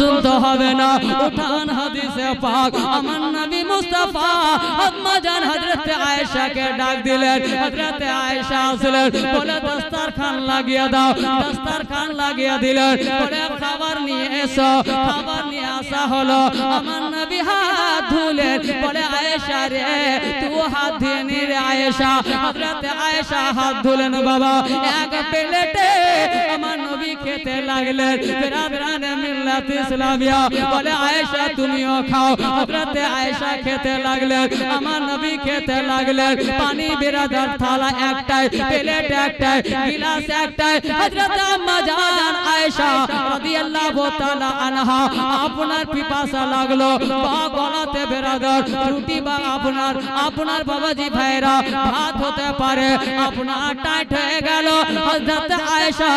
শুনতে হবে না। উঠান হাদিসে পাক আমার নবী মুস্তাফা আম্মা জান হযরত আয়েশাকে ডাক দিলেন। হযরত আয়েশা আসলেন, বলে দস্তরখান লাগিয়ে দাও। দস্তরখান লাগিয়ে দিলেন, বলে খাবার নিয়ে এসো। খাবার নিয়ে আসা হলো। আমার নবী হাত ধুলেন, বলে আয়েশা রে তুই হাত ধুয়ে নি রে আয়েশা। হযরত আয়েশা হাত ধুলেন বাবা। এক প্লেটে আমার নবী খেতে লাগলেন। বিরাদরানে মিল্লাত ইসলামিয়া বলে আয়েশা তুমিও খাও। হযরত আয়েশা খেতে লাগলেন, আমার নবী খেতে লাগলেন। পানি বিরাদার থালা একটাই, প্লেট একটাই, গিলাস একটাই। হযরত আম্মা জান আয়েশা রাদিয়াল্লাহু তাআলা আনহা আপনার পিপাসা লাগলো বা গলাতে বিরাদার রুটি বা আপনার বাবাজি ভাইরা ভাত হতে পারে আপনার টাইট হয়ে গেল। হযরত আয়েশা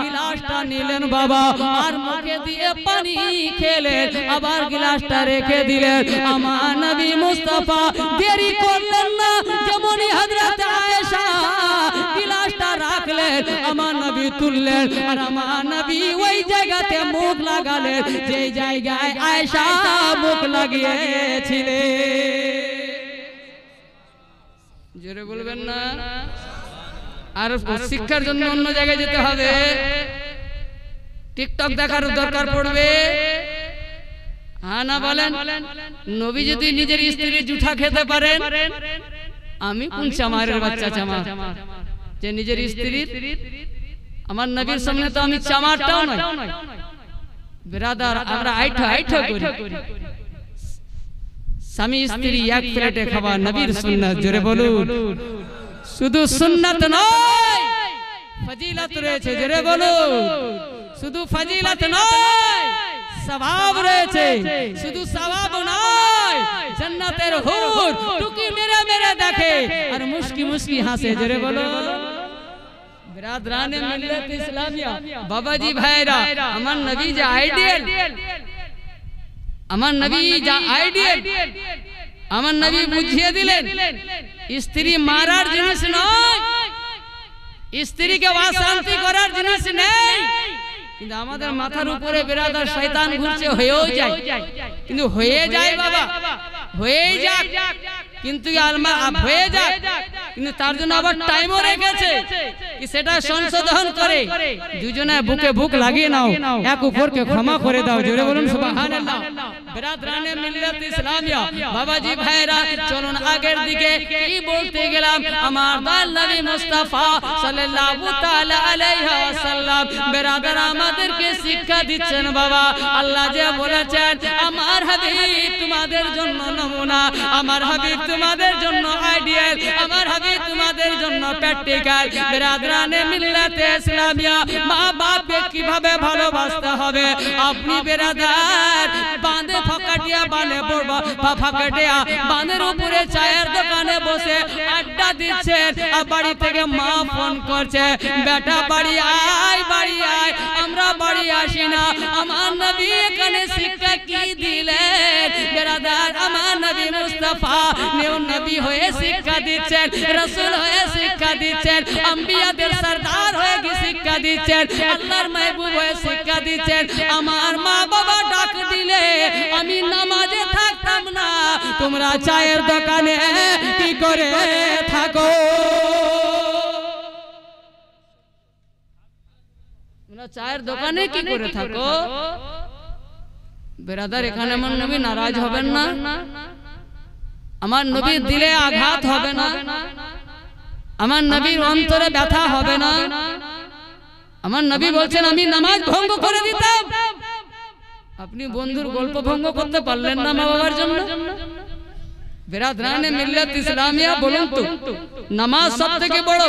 গিলাসটা নিলেন বাবা আর মুখে দিয়ে পানি খেলেন, আবার গিলাসটা রেখে দিলেন। আমার নবী মুস্তাফা দেরি করলেন না, যেমনই হযরত আয়েশা গিলাসটা রাখলেন আমার নবী তুললেন আর আমার নবী ওই জায়গাতে মুখ লাগালেন যে জায়গায় আয়েশা মুখ লাগিয়েছিলেন। জোরে বলবেন না? আর শিক্ষার জন্য অন্য জায়গায় যেতে হবে, টিকটক দেখার দরকার পড়বে। হ্যাঁ না বলেন? নবী যদি নিজের স্ত্রীর জুঠা খেতে পারেন, আমি কোন চামারের বাচ্চা চামা যে নিজের স্ত্রীর, আমার নবীর সামনে তো আমি চামারটাও নয়। বিরাদার আমরা আইঠা করি, স্বামী স্ত্রী এক প্লেটে খাওয়া নবীর সুন্নাত। জোরে বলুন, শুধু সুন্নাত নয় ফজিলত রয়েছে। জোরে বলুন, শুধু ফজিলত নয় সওয়াব রয়েছে। শুধু সওয়াব নয়, জান্নাতের হুর টুকি মেরে মেরে দেখে আর মুস্কি মুস্কি হাসে। জোরে বলুন। বিরাদরানে মিল্লাত ইসলামিয়া বাবাজি ভাইরা, আমার নবী যে আইডিয়াল, আমার নবী যা আইডিয়াল, আমার নবী বুঝিয়ে দিলেন স্ত্রী মারার জিনিস নয়, স্ত্রীকে অশান্তি করার জিনিস নেই। কিন্তু আমাদের মাথার উপরে বিরাদার শয়তান ঘুরছে, হয়েও যায়। কিন্তু হয়ে যায় বাবা, হয়ে যাক, কিন্তু হয়ে যাক, কিন্তু তার জন্য আবার টাইমও রেখেছে কি সেটা সংশোধন করে দুজনে বুকে বুক লাগিয়ে নাও, এক উপরকে ক্ষমা করে দাও। জোরে বলুন সুবহানাল্লাহ। বিরাদরানে মিল্লাত ইসলামিয়া বাবাজি ভাইরা, চলুন আগের দিকে কি বলতে গেলাম। আমার নবী মুস্তাফা সাল্লাল্লাহু তাআলা আলাইহি ওয়াসাল্লাম বিরাদার আমাদেরকে শিক্ষা দিচ্ছেন বাবা। আল্লাহ যে বলেছেন আমার হাবিব তোমাদের জন্য নমুনা, আমার হাবিব তোমাদের জন্য আইডিয়াল, আমার হাবিব তোমাদের জন্য প্র্যাকটিক্যাল। বিরাদরানে মিল্লাত ইসলামিয়া মা বাপকে কিভাবে ভালোবাসতে হবে। আপনি বিরাদার বাঁধে ফাঁকাটিয়া বানে পড়বা বা ফাঁকাটিয়া বাঁধের উপরে চায়ের দোকানে বসে আড্ডা দিচ্ছেন আর বাড়ি থেকে মা ফোন করছে, বেটা বাড়ি আয়, বাড়ি আয়। আমরা বাড়ি আসি না। আমার নবী এখানে শিক্ষা কি দিলেন বিরাদার? আমার নবী মুস্তাফা নেও নবী হয়ে শিক্ষা দিচ্ছেন, রাসূল হয়ে শিক্ষা দিচ্ছেন, আম্বিয়াদের সরদার হয়ে শিক্ষা দিচ্ছেন, আল্লাহর মাহবুব হয়ে শিক্ষা দিচ্ছেন। আমার মা বাবা ডাক দিলে আমি নামাজে থাকতাম না, তোমরা চায়ের দোকানে কি করে থাকো? তোমরা চায়ের দোকানে কি করে থাকো? বিরাদার এখানে আমার নবী নারাজ হবেন না, আমার নবীর দিলে আঘাত হবে না, আমার নবীর অন্তরে ব্যথা হবে না। আমার নবী বলছেন আমি নামাজ ভঙ্গ করে দিতাম, আপনি বন্ধুর গল্প ভঙ্গ করতে পারলেন না মা বাবার জন্য। বিরাদরানে মিল্লাত ইসলামিয়া বলুন তো, নামাজ সবথেকে বড়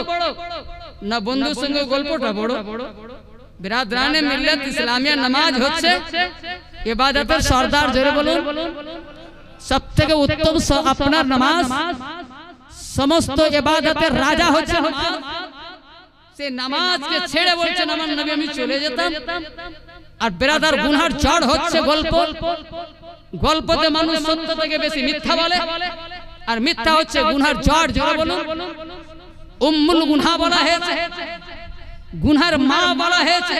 না বন্ধুর সঙ্গে গল্পটা বড়? বিরাদরানে মিল্লাত ইসলামিয়া নামাজ হচ্ছে ইবাদতের সরদার। জোরে বলুন, সবথেকে উত্তম আপনার নামাজ, সমস্ত ইবাদতের রাজা হচ্ছে নামাজ। সে নামাজকে ছেড়ে বলছেন আমার নবী আমি চলে যেতাম। আর বিরাদার গুনার জড় হচ্ছে গল্প। গল্পতে মানুষ সত্য থেকে বেশি মিথ্যা বলে, আর মিথ্যা হচ্ছে গুনার জড়। জোরে বলুন, উম্মুল গুনাহ বলা হয়েছে, গুনার মা বলা হয়েছে।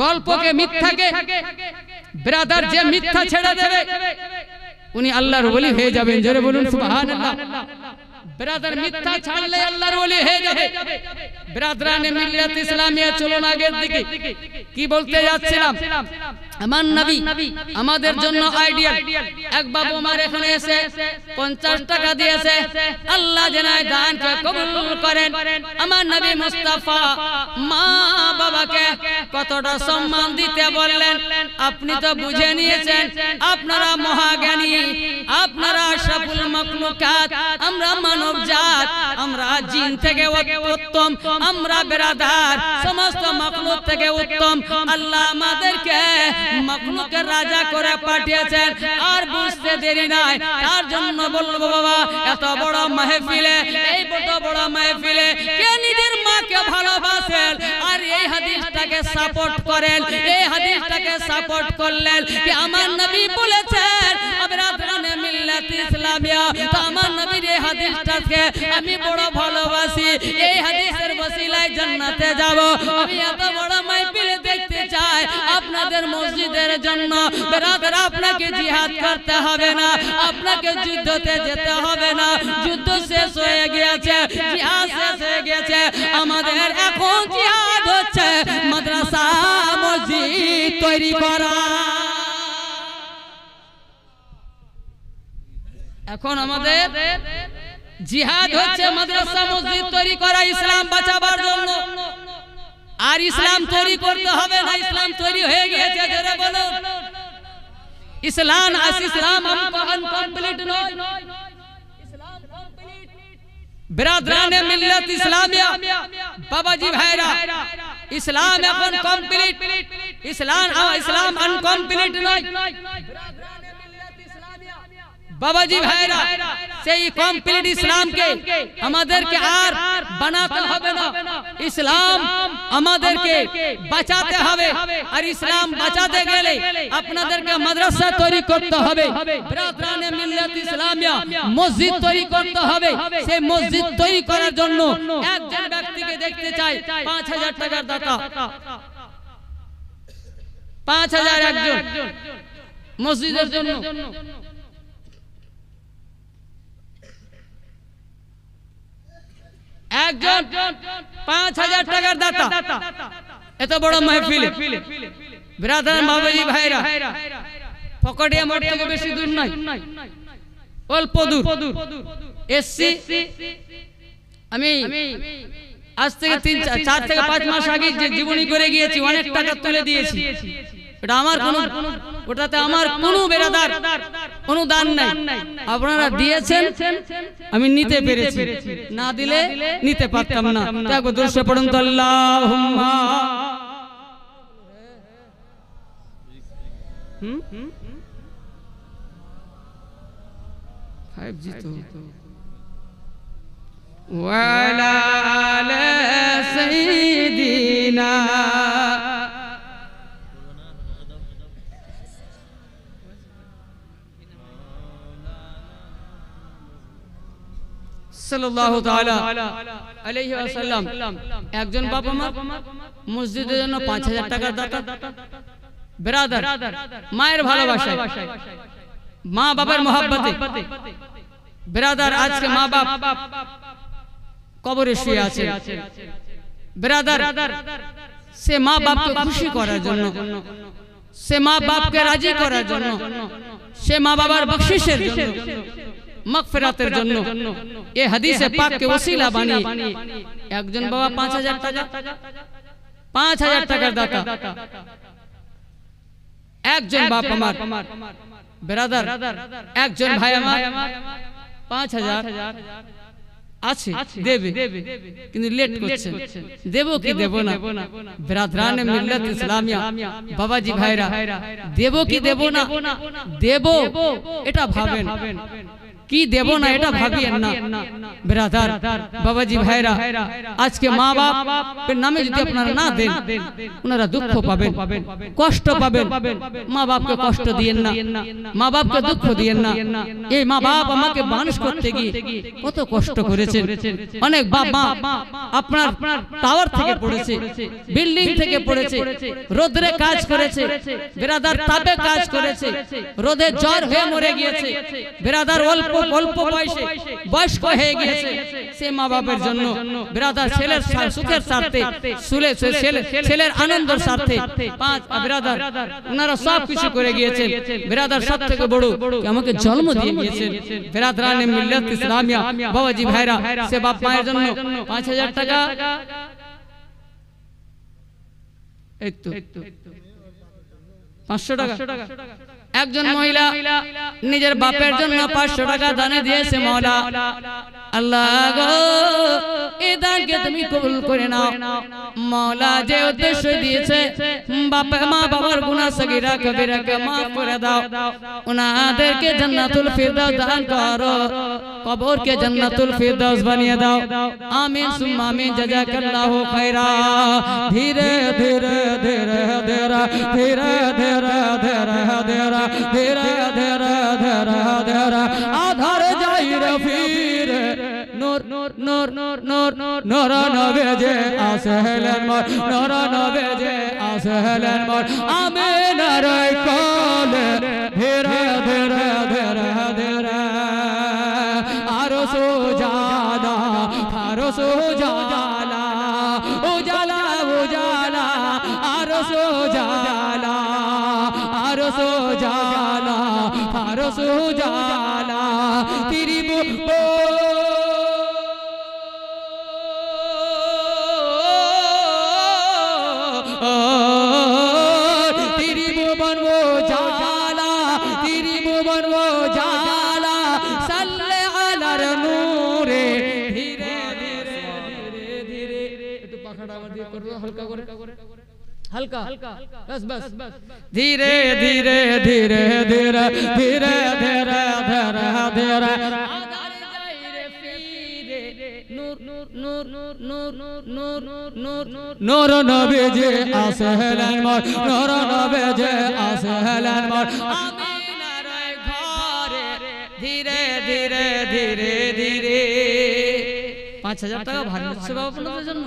গল্পকে মিথ্যাকে ব্রাদার যে মিথ্যা ছেড়ে দেবে উনি আল্লাহর ওলি হয়ে যাবেন। জোরে বলুন সুবহানাল্লাহ। ব্রাদার মিথ্যা ছাড়লে আল্লাহর ওলি হয়ে যাবে। ব্রাদারানে মিল্লাত ইসলামিয়া, চলুন আগের দিকে। কি বলতে যাচ্ছিলাম, আমার নবী আমাদের জন্য আইডিয়াল। এক বাবু আমার এখানে এসে 50 টাকা দিয়েছে, আল্লাহ যেন দানকে কবুল করেন। আমার নবী মুস্তাফা মা বাবাকে কতটা সম্মান দিতে বললেন, আপনি তো বুঝে নিয়েছেন। আপনারা মহাজ্ঞানী, আপনারা আশরাফুল মাখলুকাত, আমরা মানব জাত, আমরা জিন থেকে উত্তম, আমরা বেরাদার সমস্ত মাখলুক থেকে উত্তম। আল্লাহ আমাদেরকে মাখলুকের রাজা করে পাঠিয়েছেন। আর বুঝতে দেরি নাই, তার জন্য বলবো বাবা, এত বড় মাহফিলে, এই বড় মাহফিলে কে নিজের মাকে ভালোবাসেন আর এই হাদিসটাকে সাপোর্ট করেন, এই হাদিসটাকে সাপোর্ট করলেন কি আমার নবী বলেছেন আবরাদানে মিল্লাত ইসলামিয়া। তো আমার নবীর এই হাদিসটাকে আমি বড় ভালোবাসি, এই হাদিসের ওসিলায় জান্নাতে যাব। আমি এত বড় মাহফিল দেখতে চাই আপনাদের মসজিদের জন্য। বেরাদার, আপনাকে জিহাদ করতে হবে না, আপনাকে যুদ্ধতে যেতে হবে না। যুদ্ধ শেষ হয়ে গিয়েছে, জিহাদ শেষ হয়ে গেছে। আমাদের এখন জিহাদ হচ্ছে মাদ্রাসা মসজিদ তৈরি করা। এখন আমাদের জিহাদ হচ্ছে মাদ্রাসা মসজিদ তৈরি করা, ইসলাম বাঁচাবার জন্য। আর ইসলাম তৈরি করতে হবে না, ইসলাম তৈরি হয়ে গিয়েছে। যারা বলো ইসলাম ইসলাম আনকমপ্লিট নয়, ইসলাম কমপ্লিট। বিরাদরানে মিল্লাত ইসলামিয়া, বাবাজি ভাইরা, ইসলাম এখন কমপ্লিট, ইসলাম আনকমপ্লিট নয়। বাবাজি ভাইরা, সেই কমপ্লিট ইসলামকে আমাদেরকে আর বানাতে হবে না, ইসলাম আমাদেরকে বাঁচাতে হবে। আর ইসলাম বাঁচাতে গেলে আপনাদেরকে মাদ্রাসা তৈরি করতে হবে, বিরাদরানে মিল্লাত ইসলামিয়া মসজিদ তৈরি করতে হবে। সেই মসজিদ তৈরি করার জন্য একজন ব্যক্তিকে দেখতে চাই 5000 টাকার দাতা, 5000 একজন মসজিদের জন্য। একজন 5000 টাকার দাতা, এত বড় মাহফিলে। বিরাদার বাবাজি ভাইরা, পকেটে মোট থেকে বেশি দূর নয়, অল্প দূর এসছি। আমি আজ থেকে 4 থেকে 5 মাস আগে যে জীবনী করে গিয়েছি, অনেক টাকা তুলে দিয়েছি। এটা আমার ওটাতে আমার কোনো বেরাদার অনুদান নাই। আপনারা দিয়েছেন, আমি নিতে পেরেছি, না দিলে নিতে পারতাম না। একবার দরুদ পড়ুন তো, আল্লাহুম্মা। ওয়া আলা আলি সাইয়্যিদিনা সাল্লাল্লাহু তাআলা আলাইহি ওয়াসাল্লাম। একজন বাবা মা মসজিদের জন্য 5000 টাকার দাতা। বিরাদার, মায়ের ভালোবাসা, মা বাবার মহব্বতে। বিরাদার, আজকে মা বাপ কবরে শুয়ে আছে। বিরাদার, সে মা বাপকে খুশি করার জন্য, সে মা বাপকে রাজি করার জন্য, সে মা বাবার বখশিশের জন্য, মাগফিরাতের জন্য এই হাদিসে পাককে ওসিলা বানিয়ে একজন বাবা 5000 টাকা, 5000 টাকার দাতা। একজন বাপ আমার, বিরাদার, একজন ভাই আমার 5000 আছে, দেবে, কিন্তু লেট করছে। দেব কি দেব না? বিরাদরানে মিল্লাত ইসলামিয়া, বাবাজি ভাইরা, দেব কি দেব না? দেব, এটা ভাবেন। কি দেব না এটা ভাবিয়েন না ব্রাদার বাবাজি ভাইরা। আজকে মা বাপের নামে যদি আপনারা না দেন ওনারা দুঃখ পাবেন, কষ্ট পাবেন। মা বাপকে কষ্ট দিয়েন না, মা বাপকে দুঃখ দিয়েন না। এই মা বাপ আমাকে মানুষ করতে গিয়ে কত কষ্ট করেছেন। অনেক বাপ মা আপনার টাওয়ার থেকে পড়েছে, বিল্ডিং থেকে পড়েছে, রোদরে কাজ করেছে ব্রাদার, তাপে কাজ করেছে, রোদে জ্বর হয়ে মরে গিয়েছে ব্রাদার, অল্প অল্প বয়সে বয়স্ক হয়ে গিয়েছে। সে মা বাপের জন্য ব্রাদার ছেলের সুখের স্বার্থে, ছেলের আনন্দের স্বার্থে ব্রাদার ওনারা সব কিছু করে গিয়েছেন ব্রাদার। সব থেকে বড় আমাকে জন্ম দিয়ে গিয়েছেন ব্রাদারানে মিল্লাত ইসলামিয়া। বাবাজি ভাইরা, সে বাপ মায়ের জন্য 5000 টাকা, এই তো 500 টাকা। একজন মহিলা নিজের বাপের জন্য 500 টাকা দানে দিয়েছে। মওলা আল্লাহ গো, এই দানকে তুমি কবুল করে নাও। মওলা যে উদ্দেশ্য দিয়েছে মা বাবার গুনাহ সগীরা কবিরাকে মাফ করে দাও, ওনাদেরকে জান্নাতুল ফিরদাউস দান করো, কবরকে জান্নাতুল ফিরদাউস বানিয়ে দাও। আমিন সুম্মা আমিন, জাযাকাল্লাহু খায়রা। ধীরে ধীরে ধীরে ধীরে ধীরে ধীরে ধীরে ধীরে ধীরে ধীরে ধীরে আধার যাই রে ফিরে, নূর নূর নূর নূর নূর নূর নবীজি আসলেন মোর, নূর নবীজি আসলেন মোর। আমিনার কোলে ধীরে ধীরে ধীরে ধীরে আরো সুজালা, আরো সুজালা, উজালা উজালা, আরো সুজালা, আরো সুজালা, আরো সুজালা। তেরি हल्का बस बस धीरे धीरे धीरे धीरे धीरे धीरे धीरे धीरे नूर नूर नूर नूर नूर नूर नूर नबीजी আসলেন মোর, নূর নবীজি আসলেন মোর। আমিনার ঘরে ধীরে ধীরে ধীরে ধীরে 5000 টাকা ভারী হচ্ছে বাবা আপনাদের জন্য।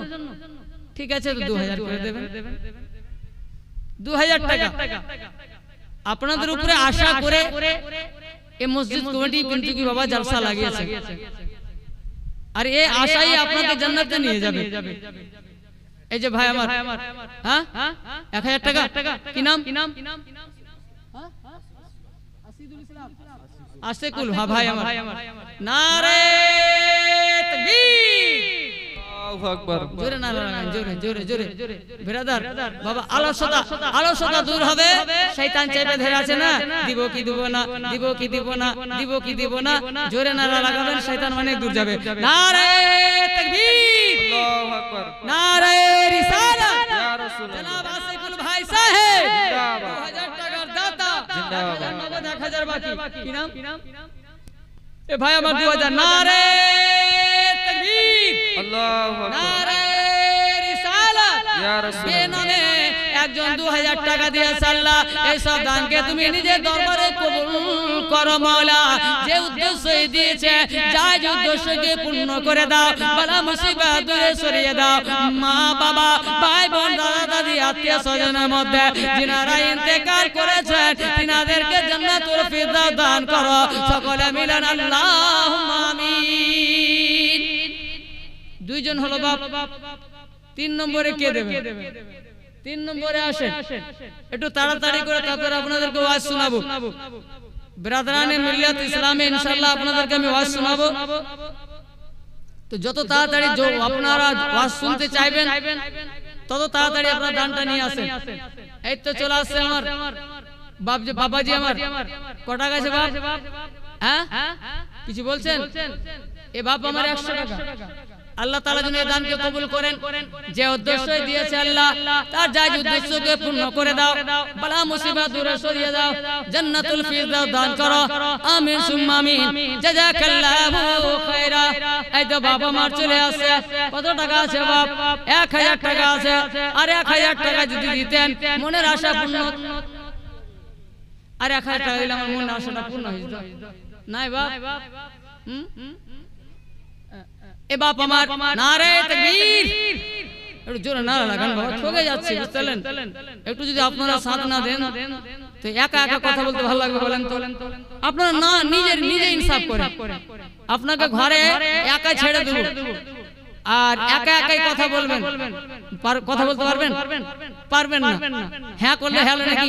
ঠিক আছে, তো 2000 করে দেবেন। 2000 টাকা আপনাদের উপরে আশা করে এই মসজিদ কমিটি কিন্তু কি বাবা জলসা লাগিয়েছে, আর এই আশাই আপনাকে জান্নাতে নিয়ে যাবে। এই যে ভাই আমার, হ্যাঁ 1000 টাকা, কি নাম? আশিকুল ভাই আমার। নারে তাকবীর, আল্লাহু আকবার। জোরে না লাগান, জোরে জোরে জোরে ব্রাদার। বাবা আলসতা দূর হবে। শয়তান চেপে ধরে আছে না, দিব কি দিব না, দিব কি দিব না, দিব কি দিব না। জোরে নারা লাগাবেন, শয়তান অনেক দূর যাবে। নারে তাকবীর, আল্লাহু আকবার। নারে রিসালাত, ইয়া রাসূলুল্লাহ। জনাব আশিকুল ভাই সাহেব জিন্দাবাদ। 2000 টাকার দাতা জিন্দাবাদ। 1000 বাকি, কি নাম? এ ভাই আমার 2000। নারে তাকবীর, আল্লাহু আকবার। নারে রিসালাত, ইয়া রাসূলুল্লাহ। একজন 2000 টাকা দিয়েছে। আল্লাহ এই সব দানকে তুমি নিজের দরবারে কবুল করো মাওলা। যে উদ্দেশ্য দিয়েছে যাই উদ্দেশ্যকে পূর্ণ করে দাও, বালা মুসিবত দূরে সরিয়ে দাও। মা বাবা ভাই বোন দাদা দাদি আত্মীয় স্বজনের মধ্যে যিনারা ইন্তেকাল করেছেন তিনাদেরকে জান্নাতুল ফিরদাউস দান করো। সকলে মিলেন আল্লাহুম্মা আমিন। দুইজন হলো বাপ, 3 নম্বরে কে দেবে? 3 নম্বরে আসেন, একটু তাড়াতাড়ি করে, তারপরে আপনাদেরকে ওয়াজ শোনাবো। ব্রাদারানে মিল্লাত ইসলামে ইনশাআল্লাহ আপনাদেরকে আমি ওয়াজ শোনাবো। তো যত তাড়াতাড়ি আপনারা ওয়াজ শুনতে চাইবেন তত তাড়াতাড়ি আপনারা দানটা নিয়ে আসেন। এই তো চলে আসছে আমার বাবাজি আমার। কটা গেছে বাপ? হ্যাঁ কিছু বলছেন? এ বাপ আমার 100 টাকা। আল্লাহ তাআলা যেন এই দানকে কবুল করেন। যে উদ্দেশ্য দিয়েছে আল্লাহ তার জায়েজ উদ্দেশ্যকে পূর্ণ করে দাও, বালা মুসিবত দূরে সরিয়ে দাও, জান্নাতুল ফিরদাউস দান করো। আমিন সুম্মা আমিন। জাযাকাল্লাহু খায়রা। এই তো বাবা মার চলে আসছে। কত টাকা আছে বাপ? 1000 টাকা আছে। আর 1000 টাকা যদি দিতেন মনের আশা পূর্ণ, আর 1000 টাকা দিলে আমার মনের আশাটা পূর্ণ হয়ে যেত। নাই বাপ? এ বাপ আমার নারে তাকবীর। একটু জোরে নারা লাগান বাবা, ঠকে যাচ্ছে বুঝলেন। একটু যদি আপনারা সাথ না দেন তো একা একা কথা বলতে ভালো লাগবে বলেন তো? আপনারা না নিজে ইনসাফ করেন। আপনাকে ঘরে একা ছেড়ে দেব আর একা একাই কথা বলবেন, কথা বলতে পারবেন? পারবেন না। হ্যাঁ করলে হ্যাঁ নাকি?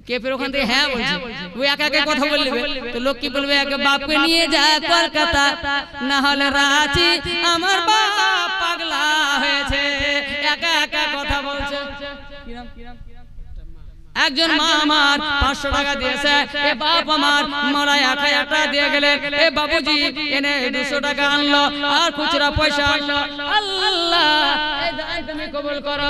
কে ফের ওখান থেকে হ্যাঁ বলছে, ওই একা একা কথা বলবে তো লোক কি বলবে? এক বাপকে নিয়ে যা কলকাতা, না হলে রাঁচি, আমার বাপ পাগলা হয়েছে। একা একা কথা বলছে। একজন মা আমার 500 টাকা দিয়েছে, এ বাপ আমার মারা 1000 টাকা দিয়ে গেলে, এ বাবুজি এনে 200 টাকা আনলো আর খুচরা পয়সা আনলো। আল্লাহ এই দান তুমি কবুল করো।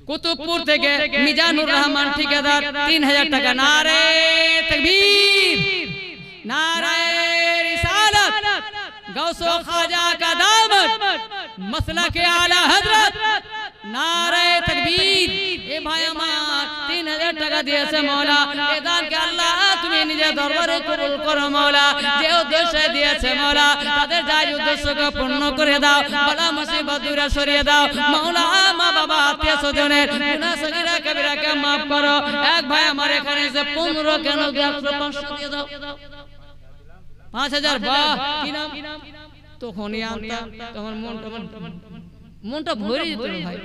কুতুবপুর থেকে মিজানুর রহমান ঠিকাদার 3000 টাকা। নারে তাকবীর, নারে রিসালাত, গৌসো খাজা কা দামত, মাসলাকে আলা হযরত। নারে তাকবীর। এ ভাই আমার 3000 টাকা দিয়েছে মওলা। এ দানকে আল্লাহ তুমি নিজের দরবারে কবুল করো মওলা। যে উদ্দেশ্যে দিয়েছে মওলা তাদের জায়েজ উদ্দেশ্যকে পূর্ণ করে দাও, বালা মুসিবত দূরে সরিয়ে দাও মওলা। মা বাবা আত্মীয় স্বজনের গুনাহ সগীরা কবিরাকে maaf করো। এক ভাই আমার এখানে এসে 15 কেন 100 500 দিয়ে দাও। 5000 বাহ কি নাম? তখনই আনতাম, তখন মনটা ভরে যেত ভাই।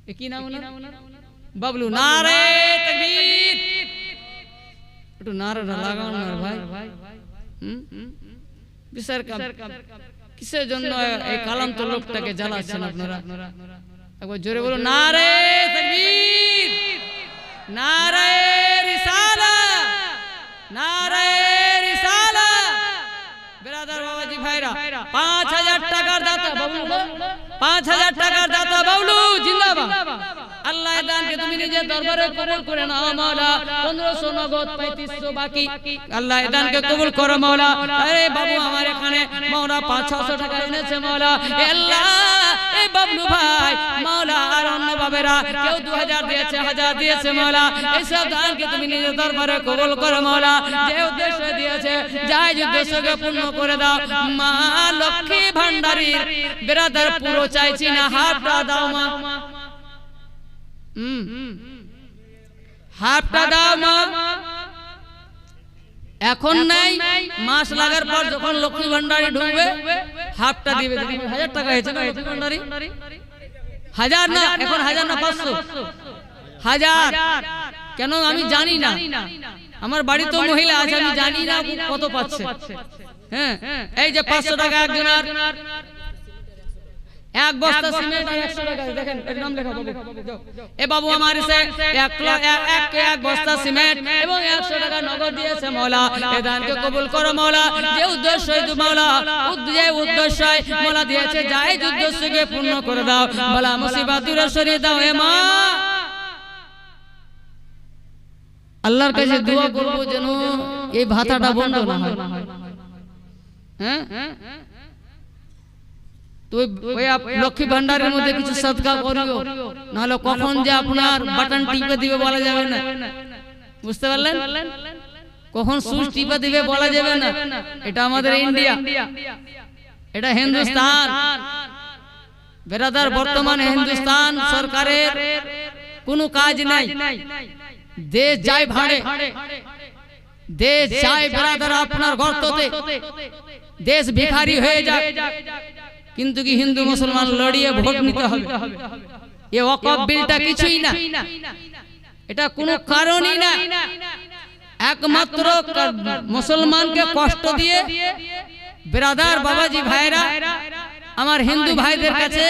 এ কি নাম ওনার? বাবলু। নারে তাকবীর। একটু নারাটা লাগাও না ভাই। বিচার কাম কিসের জন্য এই কালান্ত লোকটাকে জ্বালাচ্ছেন আপনারা? একবার জোরে বলো নারে তাকবীর, নারে রিসালাত, নারে রিসালাত। বিরাদার বাবাজি ভাইরা 5000 টাকার দাতা বাবলু, 5000 টাকার দাতা বাবলু জিন্দাবাদ। আল্লাহ দানকে তুমি নিজের দরবারে কবুল করে নাও মাওলা। 1500 নগদ 3500 বাকি। আল্লাহ দানকে কবুল করো মাওলা। আরে বাবু আমার এখানে মাওলা 500-600 টাকা এনেছে মাওলা। এ আল্লাহ এই বাবলু ভাই মাওলা আর অন্য বাবেরা কেউ 2000 দিয়েছে, 1000 দিয়েছে মাওলা। এই সব দানকে তুমি নিজের দরবারে কবুল করো মাওলা। যে উদ্দেশ্য দিয়েছে জায়েজ উদ্দেশ্যকে পূর্ণ করে দাও। মা লক্ষ্মী ভান্ডারীর বিরাদার পুরো চাইছি না, হাফটা দাও মা। হাফটা দাও মা। এখন নাই, মাস লাগার পর যখন লক্ষ্মী ভান্ডারী ঢুকবে হাফটা দিবে। 1000 টাকা হয়েছে না লক্ষ্মী ভান্ডারী? 1000 না, এখন 1000 না 500। 1000 কেন আমি জানি না, আমার বাড়িতে মহিলা আছে, আমি জানি না কত পাচ্ছে। হ্যাঁ এই যে 500 টাকা একজনের, এক বস্তা সিমেন্ট আর 100 টাকা। দেখেন এর নাম লেখা বাবু। এ বাবু আমার এসে এক বস্তা সিমেন্ট এবং 100 টাকা নগদ দিয়েছে মাওলা। এ দানকে কবুল করো মাওলা। যে উদ্দেশ্য মাওলা, যে উদ্দেশ্য মাওলা দিয়েছে জায়েজ উদ্দেশ্যকে পূর্ণ করে দাও, বালা মুসিবত দূরে সরিয়ে দাও। এ মা আল্লাহর কাছে দোয়া করব যেন এই ভাতাটা বন্ধ না হয়। হ্যাঁ তো ওই লক্ষ্মী ভান্ডারের মধ্যে কিছু সদকা করিও, নাহলে কখন যে আপনার বাটন টিপে দিবে বলা যাবে না। বুঝতে পারলেন? কখন সুইচ টিপে দিবে বলা যাবে না। এটা আমাদের ইন্ডিয়া, এটা হিন্দুস্তান। বেরাদার বর্তমানে হিন্দুস্তান সরকারের কোনো কাজ নাই। দেশ যায় ভাড়ে, দেশ যায় বেরাদার আপনার গর্ততে, দেশ ভিখারি হয়ে যায়। কিন্তু কি হিন্দু মুসলমান লড়িয়ে ভোট নিতে হবে? এ ওয়াকফ বিলটা কিছুই না, এটা কোনো কারণই না। একমাত্র মুসলমানকে কষ্ট দিয়ে বেরাদার বাবাজি ভাইরা আমার হিন্দু ভাইদের কাছে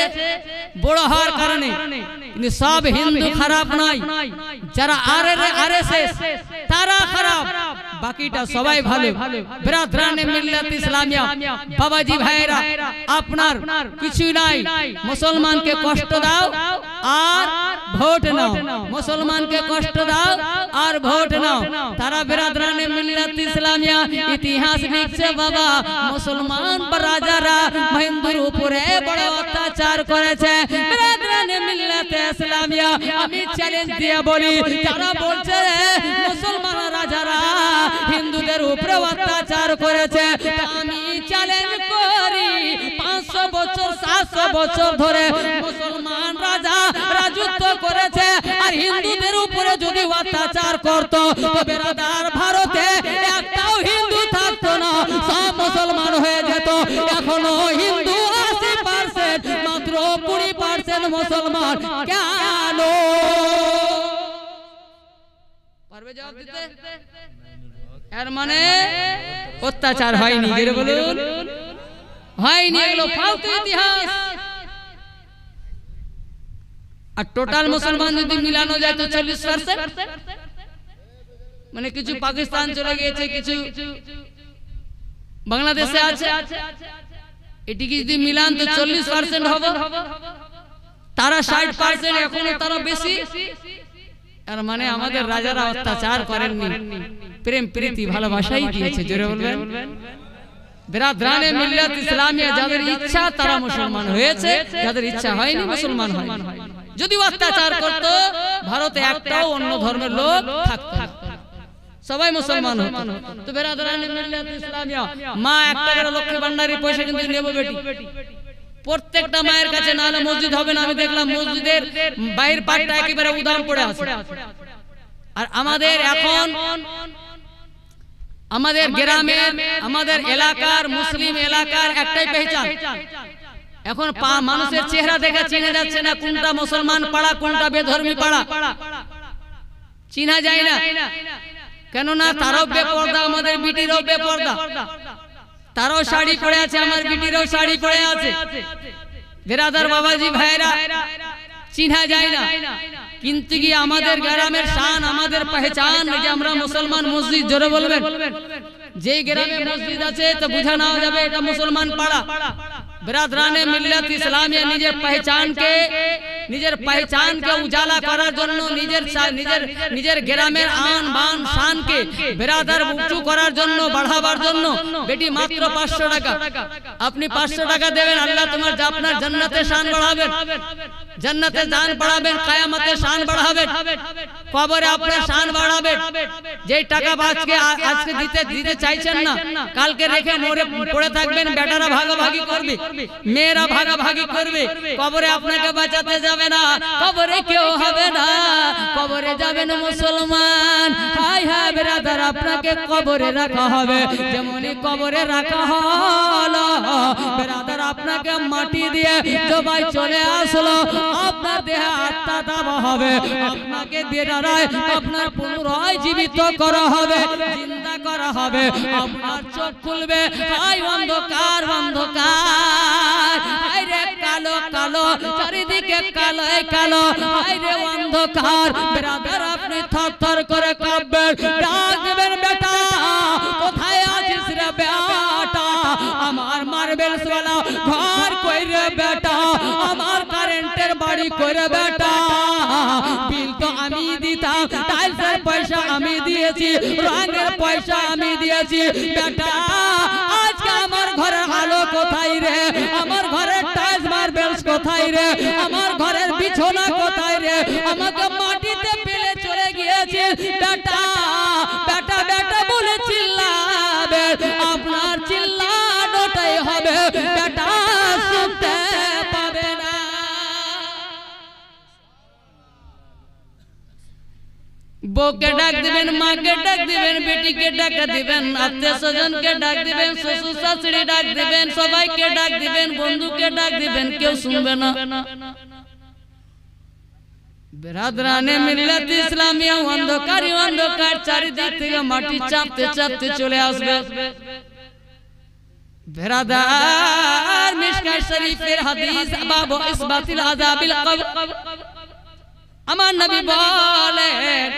বড় হওয়ার কারণে, কিন্তু সব হিন্দু খারাপ নয়, যারা আরএসএস তারা খারাপ, বাকিটা সবাই ভালো। বিরাদরানে মিল্লাত ইসলামিয়া বাবাজি ভাইরা, আপনার কিছু নাই, মুসলমানকে কষ্ট দাও আর ভোট নাও, মুসলমানকে কষ্ট দাও আর ভোট নাও। তারা বিরাদরানে মিল্লাত ইসলামিয়া ইতিহাস লিখছে বাবা, মুসলমান রাজারা হিন্দুর উপরে বড় অত্যাচার করেছে। বিরাদরানে মিল্লাত ইসলামিয়া আমি চ্যালেঞ্জ দিয়ে বলি, যারা বলছে মুসলমান রাজারা হিন্দুদের উপরে অত্যাচার করেছে, আমি চ্যালেঞ্জ করি 500 বছর 700 বছর ধরে মুসলমান রাজা রাজত্ব করেছে, আর হিন্দুদের উপরে যদি অত্যাচার করত তবে ভারতে একটাও হিন্দু থাকতো না, সব মুসলমান হয়ে যেত। এখনো হিন্দু 80%, মাত্র 20% মুসলমান। কেন পারবে জবাব দিতে? এর মানে অত্যাচার হয়নি, বলুন হয়নি, এগুলো ফালতু ইতিহাস। আর টোটাল মুসলমান যদি মিলানো যায় তো 40%, মানে কিছু পাকিস্তান চলে গিয়েছে, কিছু বাংলাদেশে আছে, এটিকে যদি মিলান তো 40% হবে, তারা 60%, এখনো তারা বেশি। আর মানে আমাদের রাজারা অত্যাচার করেননি, প্রেম প্রীতি ভালোবাসাই দিয়েছে। জোরে বলবেন। বিরাদরানে মিল্লাত ইসলামিয়া যাদের ইচ্ছা তারা মুসলমান হয়েছে, যাদের ইচ্ছা হয়নি মুসলমান হয়নি। যদি অত্যাচার করত ভারতে একটাও অন্য ধর্মের লোক থাকতো না, সবাই মুসলমান হতো। তো বিরাদরানে মিল্লাত ইসলামিয়া মা একটা করে লক্ষ্মী ভান্ডারের পয়সা কিন্তু নেব বেটি, প্রত্যেকটা মায়ের কাছে, না হলে মসজিদ হবে না। আমি দেখলাম মসজিদের বাইরের পাটটা একেবারে উদাম পড়ে আছে। আর আমাদের এখন আমাদের গ্রামের, আমাদের এলাকার, মুসলিম এলাকার একটাই পেহচান, এখন মানুষের চেহারা দেখে চিনা যাচ্ছে না কোনটা মুসলমান পাড়া কোনটা বেধর্মী পাড়া, চিনা যায় না। কেননা তারাও বেপর্দা, আমাদের বিটিরও বেপর্দা, তারাও শাড়ি পরে আছে, আমার বিটিরও শাড়ি পরে আছে। বিরাদার বাবাজি ভাইরা, চিনা যায় না। কিন্তু কি আমাদের গ্রামের শান, আমাদের পহচান যে আমরা মুসলমান। মসজিদ জোরে বলবেন, যে গ্রামে মসজিদ আছে তো বুঝা না যাবে এটা মুসলমান পাড়া। বিরাদরানে মিল্লাত ইসলামিয়া নিজের পহচানকে উজালা করার জন্য, নিজের গ্রামের আন বান শানকে বিরাদার উঁচু করার জন্য, বাড়াবার জন্য বেটি মাত্র 500 টাকা। আপনি 500 টাকা দেবেন, আল্লাহ তোমার আপনার জান্নাতে শান বাড়াবেন, জান্নাতে দান বাড়াবেন, কিয়ামতে শান বাড়াবেন, কবরে আপনার শান বাড়াবেন। যেই টাকা আজকে দিতে চাইছেন না, কালকে রেখে মরে পড়ে থাকবেন, বেটারা ভাগাভাগি করবে, মেয়েরা ভাগাভাগি করবে, কবরে আপনাকে বাঁচাতে যাবে না, কবরে কেউ হবে না, কবরে যাবেন মুসলমান। হায় হায় বিরাদার, আপনাকে কবরে রাখা হবে। যেমনই কবরে রাখা হলো, বিরাদার আপনাকে মাটি দিয়ে জবাই চলে আসলো, আপনার দেহে আত্মা দেওয়া হবে, আপনাকে বেরারায় আপনার পুনরায় জীবিত করা হবে, জিন্দা করা হবে। আপনার চোখ খুলবে, হায় অন্ধকার অন্ধকার, হায় রে কালো কালো, চারিদিকে কালো কালো, হায় রে অন্ধকার। বিরাদার আপনি থরথর করে কাঁপবেন, ডাক দেবেন, বেটা কোথায় আছিস রে বেটা, আমার মার্বেলস ওয়ালা ঘর কই রে বেটা, আমার কারেন্টের বাড়ি করে বেটা, বিল তো আমি দিতাম, টাইলসের পয়সা আমি দিয়েছি, রঙের পয়সা আমি দিয়েছি, বেটা আজকে আমার ঘরের আলো কোথায় রে, আমার ঘরের টাইলস মার্বেলস কোথায় রে, আমার ঘরের বিছানা কোথায় রে, আমাকে মাটিতে ফেলে চলে গিয়েছে বেটা, বেটা বেটা বলে চিল্লাবে, আপনার চিল্লানোটাই হবে, বেটা শুনতে পাবে না। বউকে ডাক দিবেন, মাকে ডাক দিবেন, বেটিকে ডাক দিবেন, আত্মীয় স্বজনকে ডাক দিবেন, শ্বশুর শাশুড়ি ডাক দিবেন, সবাইকে ডাক দিবেন, বন্ধুকে ডাক দিবেন, কেউ শুনবে না। বিরাদরানে মিল্লাত ইসলামিয়া অন্ধকারই অন্ধকার, চারিদিক থেকে মাটি চাপতে চাপতে চলে আসবে। বেরাদার মিশকাত শরীফের হাদিস বাবু ইসবাতিল আযাবিল কবর আমার নবী বলেন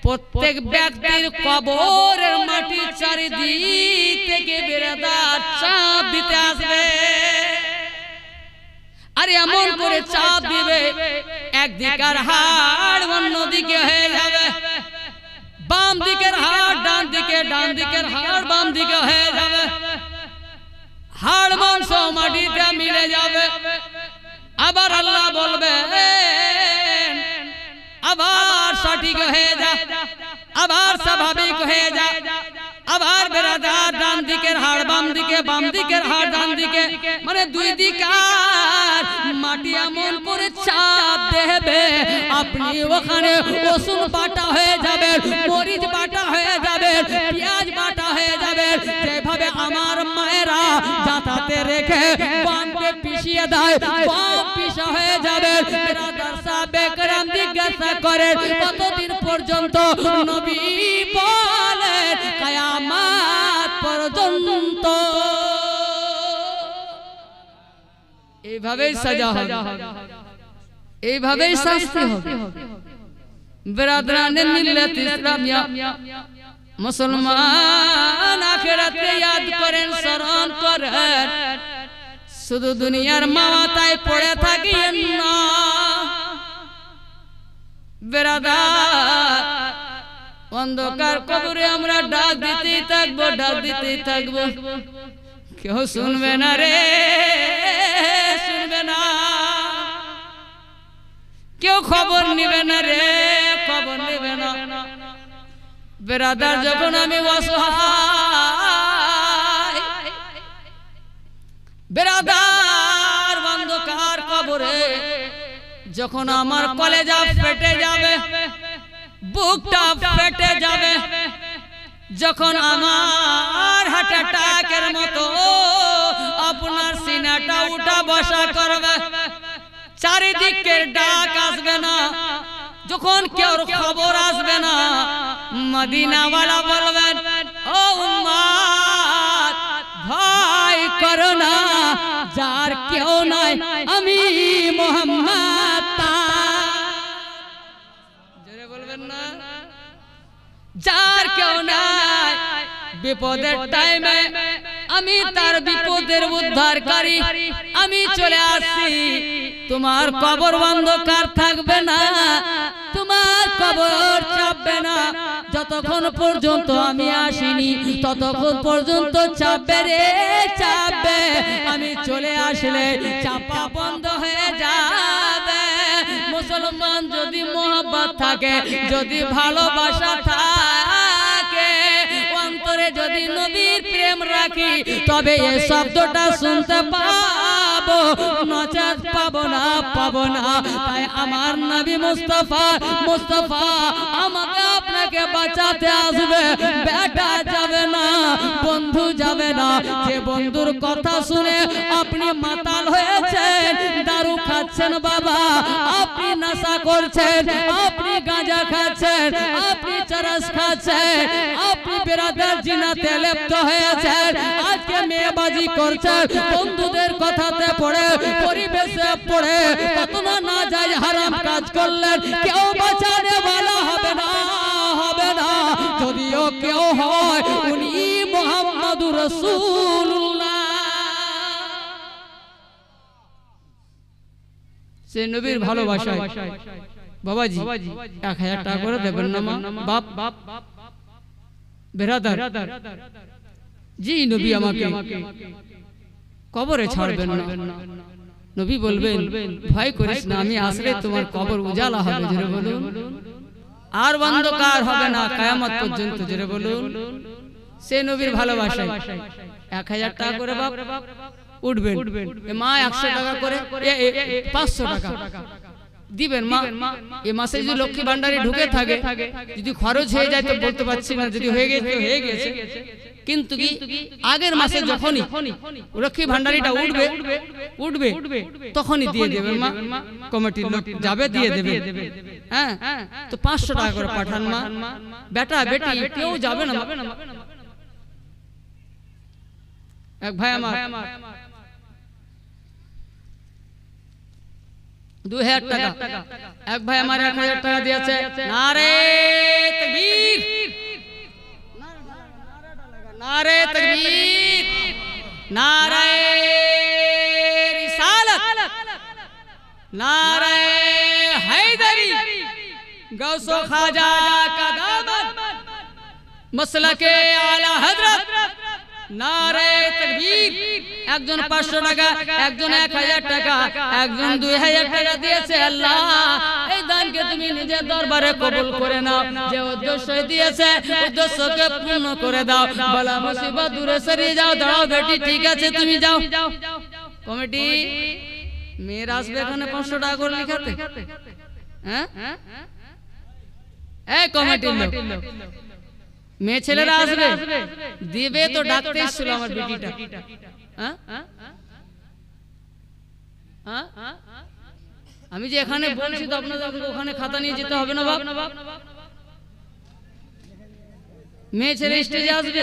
প্রত্যেক ব্যক্তির কবরের মাটি চারিদিক থেকে বেরাদার চাপ দিতে আসবে আর এমন করে চাপ দিবে একদিকের হাড় অন্যদিকে হয়ে যাবে বাম দিকের হাড় ডান দিকে ডান দিকের হাড় বাম দিকে হয়ে যাবে হাড় মাংস মাটিতে মিলে যাবে আবার আল্লাহ বলবে আবার সঠিক হয়ে যা আবার স্বাভাবিক হয়ে যা আবার বেরাদার ডান দিকের হাড় বাম দিকে বাম দিকের হাড় ডান দিকে মানে দুই দিকার মাটি এমন করে চাপ দেবে আপনি ওখানে রসুন বাটা হয়ে যাবে মরিচ বাটা হয়ে যাবে পেঁয়াজ বাটা হয়ে যাবে যেভাবে আমার মায়েরা জাতাতে রেখে বামকে পিষিয়ে দেয় বাম পিষা হয়ে যাবে বেরাদার সাহাবে کرام জিজ্ঞাসা করেন কতদিন পর্যন্ত নবী বলেন কিয়ামত পর্যন্ত এইভাবেই সাজা হবে এইভাবেই শাস্তি হবে বেরাদরানে মিল্লাত ইসলামিয়া মুসলমান আখিরাতে ইয়াদ করেন স্মরণ করেন শুধু দুনিয়ার মাওয়াতায় পড়ে থাকিয়েন না বেরাদার অন্ধকার কবরে আমরা ডাক দিতেই থাকবো ডাক দিতেই থাকবো কেউ শুনবে না রে শুনবে না কেউ খবর নিবে না রে খবর নিবে না বেরাদার যখন আমি অসহায় বেরাদার অন্ধকার কবরে যখন আমার কলেজা ফেটে যাবে বুকটা ফেটে যাবে যখন আমার হার্ট অ্যাটাকের মতো আপনার সিনাটা উঠা বসা করবে চারিদিকের ডাক আসবে না যখন কেউ খবর আসবে না মদিনাওয়ালা বলবেন ও উম্মত ভয় করো না যার কেউ নাই আমি মুহাম্মদ জোরে বলবেন না যার কেউ নাই বিপদের টাইমে আমি তার বিপদের উদ্ধারকারী আমি চলে আসছি তোমার কবর অন্ধকার থাকবে না তোমার কবর চাপবে না যতক্ষণ পর্যন্ত আমি আসিনি ততক্ষণ পর্যন্ত চাপবে রে চাপবে আমি চলে আসলে চাপা বন্ধ হয়ে যাবে মুসলমান যদি মোহাব্বত থাকে যদি ভালোবাসা থাকে অন্তরে যদি নবীর প্রেম রাখি তবে এই শব্দটা শুনতে পাবো নচেত পাবো না তাই আমার নবী মুস্তাফা মুস্তাফা আমাকে আপনাকে বাঁচাতে আসবে বেটা যাবে না বন্ধু যাবে না যে বন্ধুর কথা শুনে আপনি মাতাল হয়েছেন দারু খাচ্ছেন বাবা আপনি নেশা করছেন আপনি গাঁজা খাচ্ছেন আপনি চরস খাচ্ছেন আপনি বেরাদার জিনাতে লিপ্ত হয়েছেন আজকে মেয়েবাজি করছেন বন্ধুদের কথাতে পড়ে পরিবেশে পড়ে কত না যায় হারাম কাজ করলেন কেউ বাঁচানে वाला হবে না যদিও কেউ হয় উনি মুহাম্মদুর রাসূলুল্লাহ সে নবীর ভালোবাসায় বাবাজি 1000 টাকা করে দেবেন না বাপ বেরাদার জি নবী আমাকে কবরে ছাড়বেন না নবী বলবেন ভয় করিস না আমি আসলে তোমার কবর উজালা হবে জোরে বলুন আর অন্ধকার হবে না কিয়ামত পর্যন্ত জোরে বলুন সে নবীর ভালোবাসায় 1000 টাকা করে বাপ উঠবেন মা 100 টাকা করে 500 টাকা দিবেন মা এই মাসে যদি লক্ষ্মী ভান্ডারে ঢুকে থাকে যদি খরচ হয়ে যায় তো বলতে পারছি না যদি হয়ে গেছে কিন্তু কি আগের মাসে যখনই লক্ষ্মী ভান্ডারিটা উঠবে তখনই দিয়ে দেবেন মা কমিটির লোক যাবে দিয়ে দেবে হ্যাঁ তো 500 টাকা করে পাঠান মা বেটা বেটি কেউ যাবে না এক ভাই আমার 2000 টাকা, এক ভাই আমার 1000 টাকা দিয়েছে। নারে তাকবীর, নারে তাকবীর, নারে रिसालत, नारे हैदरी, गौसो ख्वाजा का दामन, मसलके आला हजरत, नारे तकबीर। একজন 500 টাকা, একজন 1000 টাকা, একজন 2000 টাকা দিয়েছে। আল্লাহ এই দানকে তুমি নিজের দরবারে কবুল করে নাও। যে উদ্দেশ্য দিয়েছে উদ্দেশ্যকে পূর্ণ করে দাও। বালা মুসিবত দূরে সরিয়ে যাও। দাঁড়াও বেটি, ঠিক আছে তুমি যাও। কমিটি মেয়ের আসবে এখানে 500 টাকা করে লিখাতে, হ্যাঁ? এই কমিটির লোক, মেয়ে ছেলেরা আসবে দিবে তো ডাকতে এসেছিল আমার বেটিটা। আমি যে এখানে বলছি তো আপনাদের ওখানে খাতা নিয়ে যেতে হবে না বাপ? মেয়ে ছেলে স্টেজে আসবে,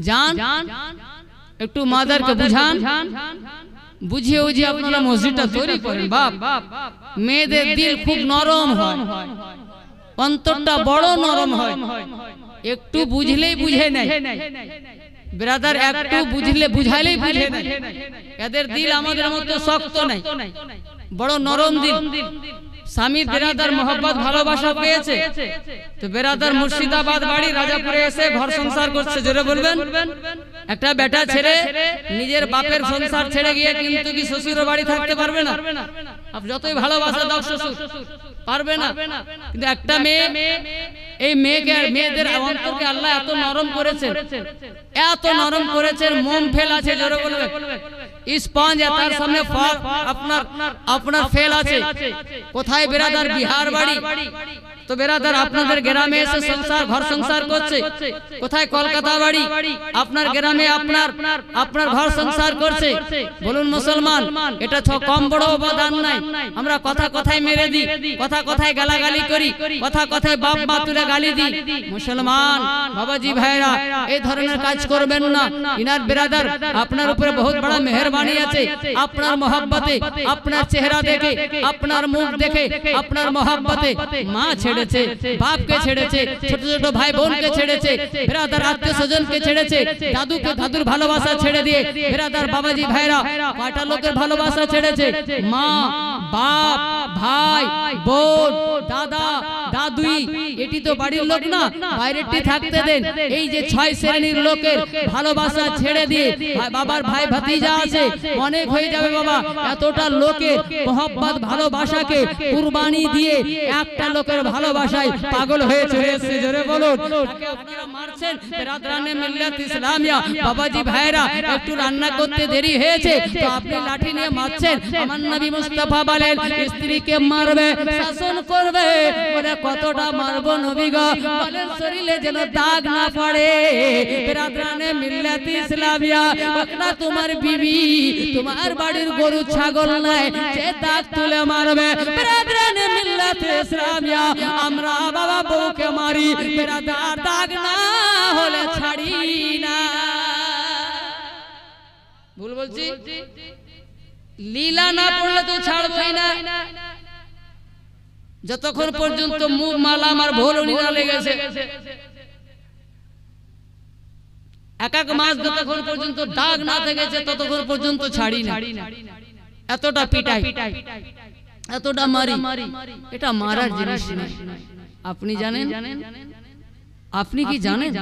যান একটু মাদারকে বুঝান, বুঝিয়ে বুঝিয়ে আপনারা মসজিদটা তৈরি করেন বাপ। মেয়েদের দিল খুব নরম হয়, অন্তরটা বড় নরম হয়, একটু বুঝলেই বুঝে নেয় ব্রাদার, একটু বুঝলে বুঝাইলেই বুঝে নেয়। এদের দিল আমাদের মতো শক্ত নাই, বড় নরম দিল। স্বামীর বেরাদার মোহব্বত ভালোবাসা পেয়েছে তো বেরাদার মুর্শিদাবাদ বাড়ি রাজাপুরে এসে ঘর সংসার করছে। জোরে বলবেন। একটা বেটা ছেড়ে নিজের বাপের সংসার ছেড়ে গিয়ে কিন্তু কি শ্বশুর বাড়ি থাকতে পারবে না? আপনি যতই ভালোবাসা দাও শ্বশুর পারবে না। কিন্তু একটা মেয়ে, এই মেয়েকে, মেয়েদের অন্তরকে আল্লাহ এত নরম করেছেন, এত নরম করেছেন, মন ফেল আছে। জোরে বলবেন। স্পঞ্জ তার সামনে আপনার ফেল আছে। কোথায় বেরাদার বিহার বাড়ি তো বেরাদার আপনাদের গ্রামে এসে সংসার ঘর সংসার করছে। কোথায় কলকাতা বাড়ি আপনার গ্রামে আপনার ঘর সংসার করছে। বলুন মুসলমান, এটা কম বড় অবদান নাই। আমরা কথা কথায় মেরে দিই, কথা কথায় গালাগালি করি, কথা কথায় বাপ মা তুলে গালি দিই। মুসলমান বাবাজি ভাইরা এই ধরনের কাজ করবেন না। ইনার বেরাদার আপনার উপরে বহুত বড় মেহেরবানি আছে। আপনার মোহব্বতে, আপনার চেহারা দেখে, আপনার মুখ দেখে, আপনার মোহব্বতে মা ছেড়েছে, বাপকে ছেড়েছে, ছোট ছোট ভাই বোনকে ছেড়েছে, বেরাদার আত্মীয় স্বজনকে ছেড়েছে, দাদুকে দাদুর ভালোবাসা ছেড়ে দিয়ে বেরাদার বাবাজি ভাইরা কয়টা লোকের ভালোবাসা ছেড়েছে? মা, বাপ, ভাই, বোন, দাদা, দাদুই, এটি তো বাড়ির লোক না, বাইরেরটি থাকতে দেন। এই যে 6 শ্রেণীর লোকের ভালোবাসা ছেড়ে দিয়ে বাবার ভাই ভাতিজা আছে, অনেক হয়ে যাবে বাবা। এতটা লোকের মোহব্বত ভালোবাসাকে কুরবানি দিয়ে একটা লোকের ভালোবাসায় পাগল হয়ে চলে এসেছে। জোরে বলুন। তাকে আপনারা মারছেন বেরাদরানে মিল্লাত ইসলামিয়া। বাবাজি ভাইরা একটু রান্না করতে দেরি হয়েছে তো আপনি লাঠি নিয়ে মারছেন। আমার নবী মুস্তাফা বলেন স্ত্রীকে মারবে, শাসন করবে, বলে কতটা মারবো নবী গো? বলেন শরীরে যেন দাগ না পড়ে। বেরাদরানে মিল্লাত ইসলামিয়া, ওটা তোমার বিবি, তোমার বাড়ির গরু ছাগল নাই, যে দাগ তুলে মারবে। বেরাদরানে মিল্লাত ইসলামিয়া, আমরা বাবা বউকে মারি, বেরাদার দাগ না হলে ছাড়ি না। ভুল বলছি? লীলা না পড়লে তো ছাড়বই না। যতক্ষণ পর্যন্ত মুখ মালা আমার ভোলনি না লেগেছে, এক মাস যতক্ষণ পর্যন্ত দাগ না থেকেছে ততক্ষণ পর্যন্ত ছাড়ি না। এতটা পিটাই, এতটা মারি, এটা মারার জিনিস না। আপনি জানেন? আপনি কি জানেন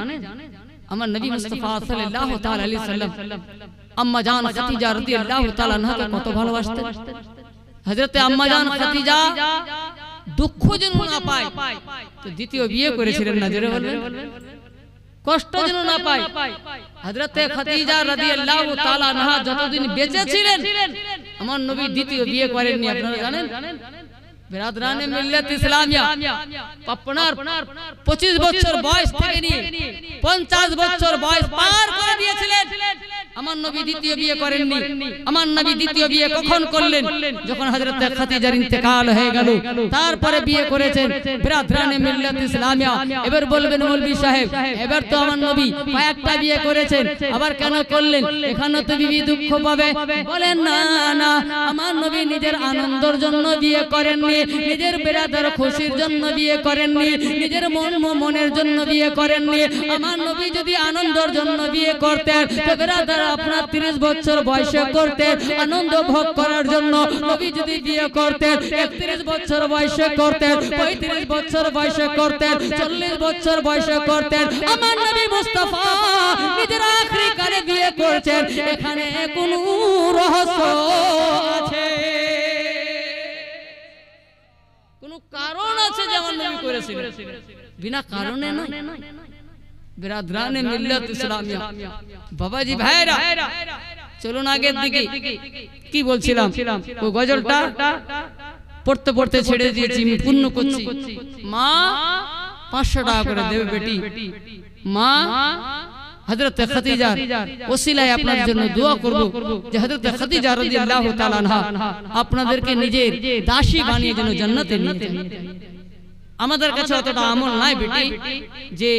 আমার নবী মুস্তাফা সাল্লাল্লাহু তাআলা আলাইহি সাল্লাম আম্মা জান খাদিজা রাদিয়াল্লাহু তাআলা আনহাকে কত ভালোবাসতেন? হযরতে আম্মা জান খাদিজা দুঃখ যেন না পায় তো দ্বিতীয় বিয়ে করেছিলেন না। জোরে বলবেন। কষ্ট যেন না পায়। হযরতে খাদিজা রাদিয়াল্লাহু তাআলা আনহা যতদিন বেঁচে ছিলেন আমার নবী দ্বিতীয় বিয়ে করেননি। আপনারা জানেন? বেরাদরানে মিল্লাত ইসলামিয়া আপনার 25 বছর বয়স থেকে নিয়ে 50 বছর বয়স পার করে দিয়েছিলেন। আমার নবী দ্বিতীয় বিয়ে করেননি। আমার নবী দ্বিতীয় বিয়ে কখন করলেন? যখন হযরত খাদিজার ইন্তেকাল হয়ে গেল, তারপরে বিয়ে করেছেন। বিরাদরানে মিল্লাত ইসলামিয়া, এবার বলবেন মৌলভী সাহেব, এবার তো আমার নবী কয়েকটা বিয়ে করেছেন, আবার কেন করলেন? এখানে তো বিবি দুঃখ পাবে। বলেন না না, আমার নবী নিজের আনন্দের জন্য বিয়ে করেননি, নিজের বিরাদার খুশির জন্য বিয়ে করেননি, নিজের মনের জন্য বিয়ে করেননি। আমার নবী যদি আনন্দের জন্য বিয়ে করতেন, তো বিরাদার আপনার 30 বছর বয়সে করতেন আনন্দ ভোগ করার জন্য। নবী যদি বিয়ে করতেন 31 বছর বয়সে করতেন, 35 বছর বয়সে করতেন, 40 বছর বয়সে করতেন। আমার নবী মুস্তাফা নিজের আখরি কালে বিয়ে করছেন, এখানে কোনো রহস্য আছে? কোনো কারণ আছে যে আমার নবী করেছিলেন? বিনা কারণে নয়। বিরাদরানে মিল্লাত ইসলামিয়া, বাবাজি ভাইরা, চলুন আগের দিকে। কি বলছিলাম? ওই গজলটা পড়তে পড়তে ছেড়ে দিয়েছি, আমি পূর্ণ করছি। মা 500 টাকা করে দেবে বেটি। মা হযরত খাদিজার ওসিলায় আপনার জন্য দোয়া করব যে হযরত খাদিজা রাদিয়াল্লাহু তাআলা আনহা আপনাদেরকে নিজের দাসী বানিয়ে যেন জান্নাতে নিয়ে যান। আমাদের কাছে অতটা আমল নাই বেটি যে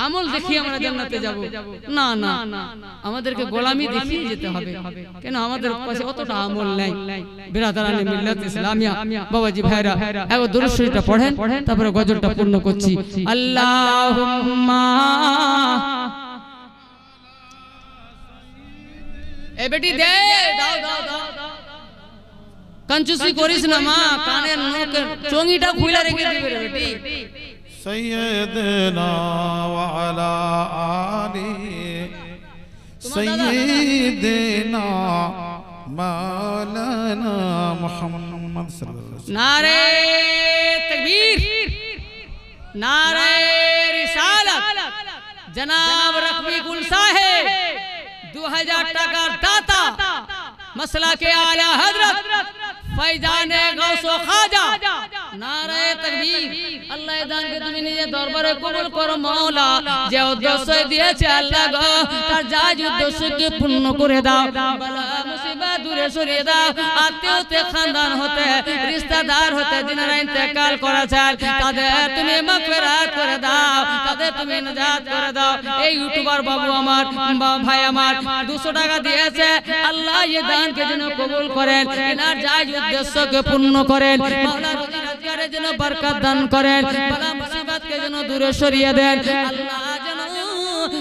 আমল দেখিয়ে আমরা জান্নাতে যাব। না না, আমাদেরকে গোলামি দেখিয়ে যেতে হবে। কেন আমাদের কাছে অতটা আমল নাই। বিরাদরানে মিল্লাত ইসলামিয়া, বাবাজি ভাইরা, একবার দুরূদ শরীফটা পড়েন, তারপরে গজলটা পূর্ণ করছি। আল্লাহুম্মা, এ বেটি দে, দাও দাও দাও, কঞ্জুসি করিস না মা, কানের নখের চোঙিটা খুলে রেখে দিবে রে বেটি। سيدنا وعلى آله سيدنا مولانا محمد صلى الله عليه وسلم। नारे तकबीर, नारे रिसालत। जनाब रफ़ी गुल साहेब 2000 টাকার দাতা, मसला के आला हजरत फैजाने गौसो खाजा। नारे तकबीर। আল্লাহ দানকে তুমি নিজে দরবারে কবুল করো মাওলা। যে উদ্দেশ্য দিয়েছে আল্লাহ গো, তার জায়েজ উদ্দেশ্যকে পূর্ণ করে দাও। বালা মুসিবত দূরে সরিয়ে দাও। আত্মীয় হতে, খানদান হতে, রিশতেদার হতে যিনারা ইন্তেকাল করেছেন, তাদের তুমি মাগফিরাত করে দাও, তাদের তুমি নাজাত করে দাও। এই ইউটিউবার বাবু আমার, ভাই আমার 200 টাকা দিয়েছে, আল্লাহ এই দানকে যেন কবুল করেন, এনার জায়েজ উদ্দেশ্যকে পূর্ণ করেন। মাওলা রুজি রোজগারের জন্য বরকত দান করেন, বালা মুসিবতকে যেন দূরে সরিয়ে দেন। আল্লাহ যেন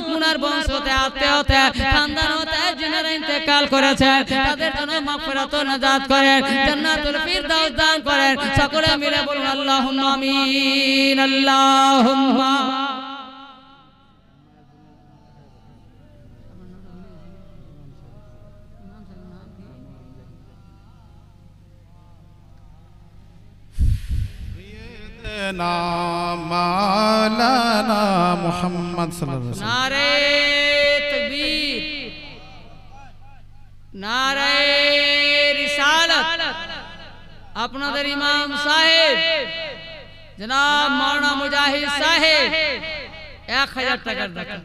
মুনার বংশ হতে, আত্মীয় হতে, খানদান হতে যিনারা ইন্তেকাল করেছেন, তাদের জন্য মাগফিরাত ও নাজাত করেন, জান্নাতুল ফিরদাউস দান করেন। সকলে মিলে বলুন আল্লাহুম্মা আমিন, আল্লাহুম্মা। مولانا محمد صلى الله عليه وسلم। नारे तकबीर, नारे रिसालत। আপনাদের ইমাম সাহেব জনাব মাওলানা মুজাহিদ সাহেব 1000 টাকার দাতা।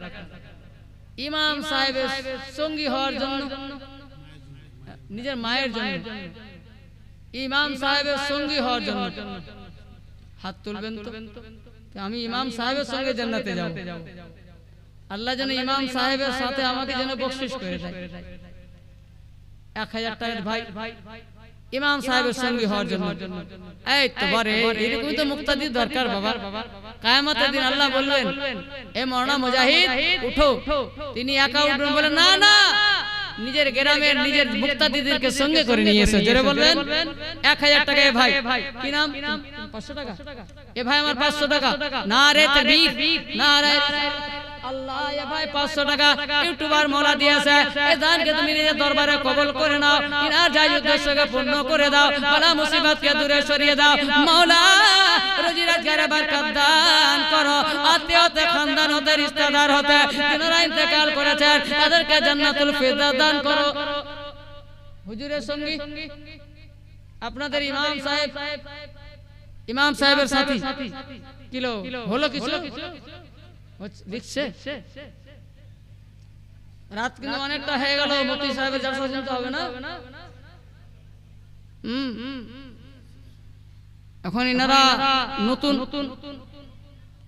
ইমাম সাহেবের সঙ্গী হওয়ার জন্য, নিজের মায়ের জন্য, ইমাম সাহেবের সঙ্গী হওয়ার জন্য হাত তুলবেন তো? আমি ইমাম সাহেবের সঙ্গে জান্নাতে যাব। আল্লাহ যেন ইমাম সাহেবের সাথে আমাকে যেন বকশিশ করে দেয়। 1000 টাকার ভাই ইমাম সাহেবের সঙ্গী হওয়ার জন্য। এই তো বারে এরকমই তো মুক্তাদি দরকার বাবা। কিয়ামতের দিন আল্লাহ বলবেন, এ মাওলানা মুজাহিদ উঠো। তিনি একা উঠবেন? বলেন না না, নিজের গ্রামের নিজের মুক্তাদিদেরকে সঙ্গে করে নিয়ে এসে জোরে বলবেন 1000 টাকা। ভাই কি নাম? 500 টাকা। এ ভাই আমার 500 টাকা। নারে তাকবীর, নারে আল্লাহ। এ ভাই 500 টাকা ইউটিউবার মওলা দিয়েছে, এই দানকে তুমি নিজের দরবারে কবুল করে নাও, ইনার জায়েজ উদ্দেশ্যকে পূর্ণ করে দাও, বালা মুসিবতকে দূরে সরিয়ে দাও। মাওলা রোজি রোজগারে বরকত দান করো, আত্মীয় হতে, খানদান হতে, রিশতেদার হতে যিনারা ইন্তেকাল করেছেন, তাদেরকে জান্নাতুল ফিরদাউস দান করো। হুজুরের সঙ্গী আপনাদের ইমাম সাহেব, ইমাম সাহেবের সাথী কিলো হলো কিছু লিখছে? রাত কিন্তু অনেকটা হয়ে গেল, মুফতি সাহেবের জালসা শুনতে হবে না? এখন এনারা নতুন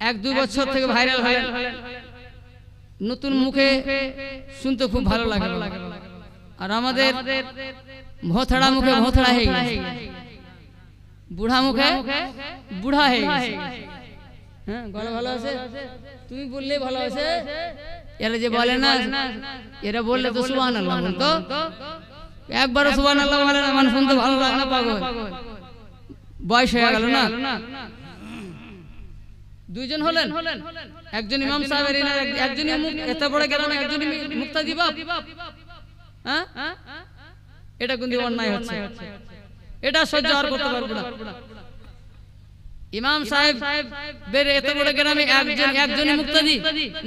1-2 বছর থেকে ভাইরাল হলেন, নতুন মুখে শুনতে খুব ভালো লাগে। আর আমাদের ভোথড়া মুখে ভোথড়া হয়ে গেছে, বুড়া মুখে বুড়া হয়ে গেছে। হ্যাঁ, গলা ভালো আছে, তুমি বললে ভালো আছে। এরা যে বলে না, এরা বললে তো সুবহানাল্লাহ বলতো, একবারও সুবহানাল্লাহ বলে না, মানে শুনতে ভালো লাগে না। পাগল, বয়স হয়ে গেল না। দুইজন হলেন, একজন ইমাম সাহেবের, একজনই এত বড় গেল না, একজনই মুক্তাদি বাপ। হ্যাঁ, এটা কিন্তু অন্যায় হচ্ছে, এটা সহ্য আর করতে পারবো না। ইমাম সাহেব বের এত বড় গ্রামে একজনই মুক্তাদি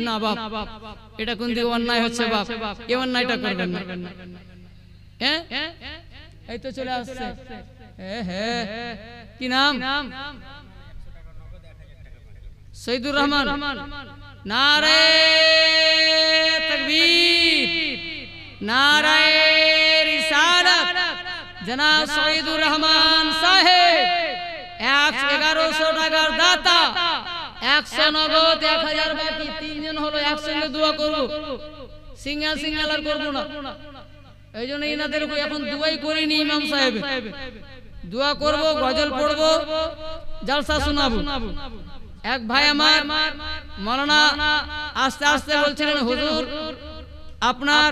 না বাপ, এটা কিন্তু অন্যায় হচ্ছে বাপ, এই অন্যায়টা করবেন না। হ্যাঁ, এই তো চলে আসছে। হ্যাঁ, কি নাম? শহীদুর রহমান। নারে তাকবীর, নারে রিসালাত। জনাব শহীদুর রহমান সাহেব 1100 টাকার দাতা, 100 নগদ, 1000 বাকি। 3 জন হলো, একসঙ্গে দোয়া করবো, সিঙ্গাল আর করবো না। এই জন্য এনাদের এখন দুয়াই করিনি। ইমাম সাহেব দোয়া করব, গজল পড়বো, জালসা শোনাবো। এক ভাই আমার মাওলানা আস্তে আস্তে বলছিলেন, হুজুর আপনার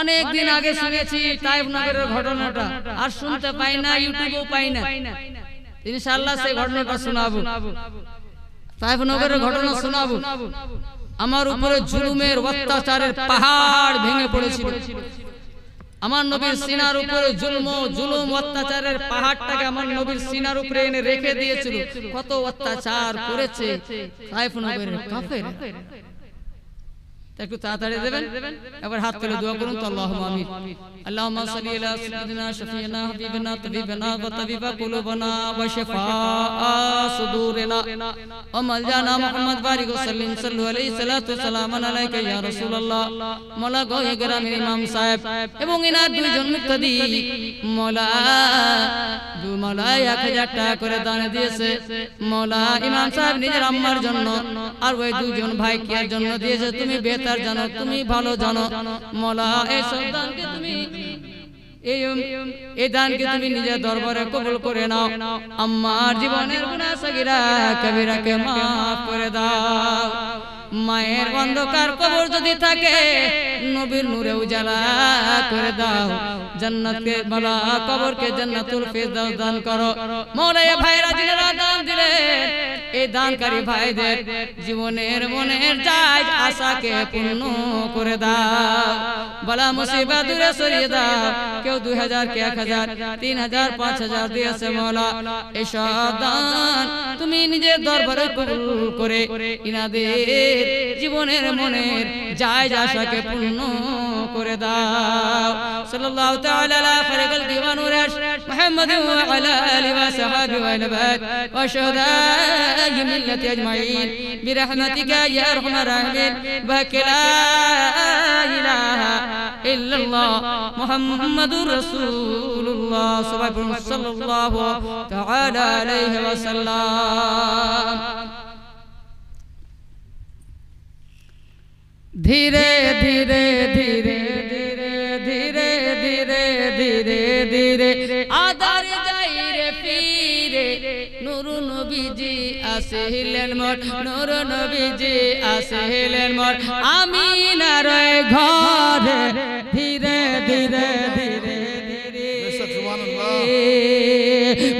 অনেক দিন আগে শুনেছি তাইফ নগরের ঘটনাটা, আর শুনতে পাই না, ইউটিউবেও পাই না। ইনশাআল্লাহ সেই ঘটনাটা শোনাবো, তাইফ নগরের ঘটনা শোনাবো। আমার উপরে জুলুমের অত্যাচারের পাহাড় ভেঙে পড়েছিল। আমার নবীর সিনার উপরে জুলুম অত্যাচারের পাহাড়টাকে আমার নবীর সিনার উপরে এনে রেখে দিয়েছিল। কত অত্যাচার করেছে তাইফ নগরের কাফের। একটু তাড়াতাড়ি দেবেন, এবার হাত তুলে দোয়া করুন তো। আল্লাহুম্মা আমিন। আল্লাহুম্মা সাল্লি আলা সাইয়্যিদিনা শাফিঈনা হাবিবিনা তাবিবানা ওয়া তাবিবা কুলুবানা ওয়া শিফাআ সুদুরিনা ওয়া মালজানা মুহাম্মদ বারিক ওয়া সাল্লিম সাল্লু আলাইহি সাল্লাতু ওয়া সালামান আলাইকা ইয়া রাসূলুল্লাহ। মাওলা গো এই গ্রামের ইমাম সাহেব এবং এনার দুইজন মুক্তাদি মাওলা 1000 টাকা করে দান দিয়েছে। মাওলা ইমাম সাহেব নিজের আম্মার জন্য আর ওই দুইজন ভাই কিয়ার জন্য দিয়েছে। তুমি বেহতার জানো, তুমি ভালো জানো। মাওলা এই সন্তানকে তুমি এই দানকে তুমি নিজের দরবারে কবুল করে নাও। আম্মার জীবনের গুনাহ সাগীরা কবিরাকে মাফ করে দাও। মায়ের অন্ধকার কবর যদি থাকে নবীর নূরে উজালা করে দাও। জান্নাতকে মাওলা কবরকে জান্নাতুল ফিরদাউস দান করো। মাওলা এই ভাইরা যারা দান দিলেন, এই দানকারী ভাইদের জীবনের মনের চাই আশাকে পূর্ণ করে দাও। বালা মুসিবত দূরে সরিয়ে দাও। কেউ 2000, কে 1000, 3000, 5000 দিয়েছে। মাওলা এই সব দান তুমি নিজের দরবারে কবুল করে ইনাদের জীবনের মনের জায়েজ আশাকে পূর্ণ করে দাও। সাল্লাল্লাহু তাআলা আলা খায়রিল দিওয়ানুর মুহাম্মদ ওয়া আলা আলিহি ওয়া সাহবিহি ওয়া আলবাত ওয়া শুহাদা'i মিল্লাতি আজমাইন বিরহমাতিকা ইয়া আরহামার রাহিমিন। বাকিলা ইলাহা ইল্লাল্লাহ মুহাম্মাদুর রাসূলুল্লাহ সাল্লাল্লাহু তাআলা আলাইহি ওয়া সাল্লাম। ধীরে ধীরে ধীরে ধীরে ধীরে ধীরে ধীরে ধীরে আদার যাই রে ফিরে। নূর নবীজি আসিলেন মোর, নূর নবীজি আসিলেন মোর আমিনার ঘরে। ধীরে ধীরে ধীরে ধীরে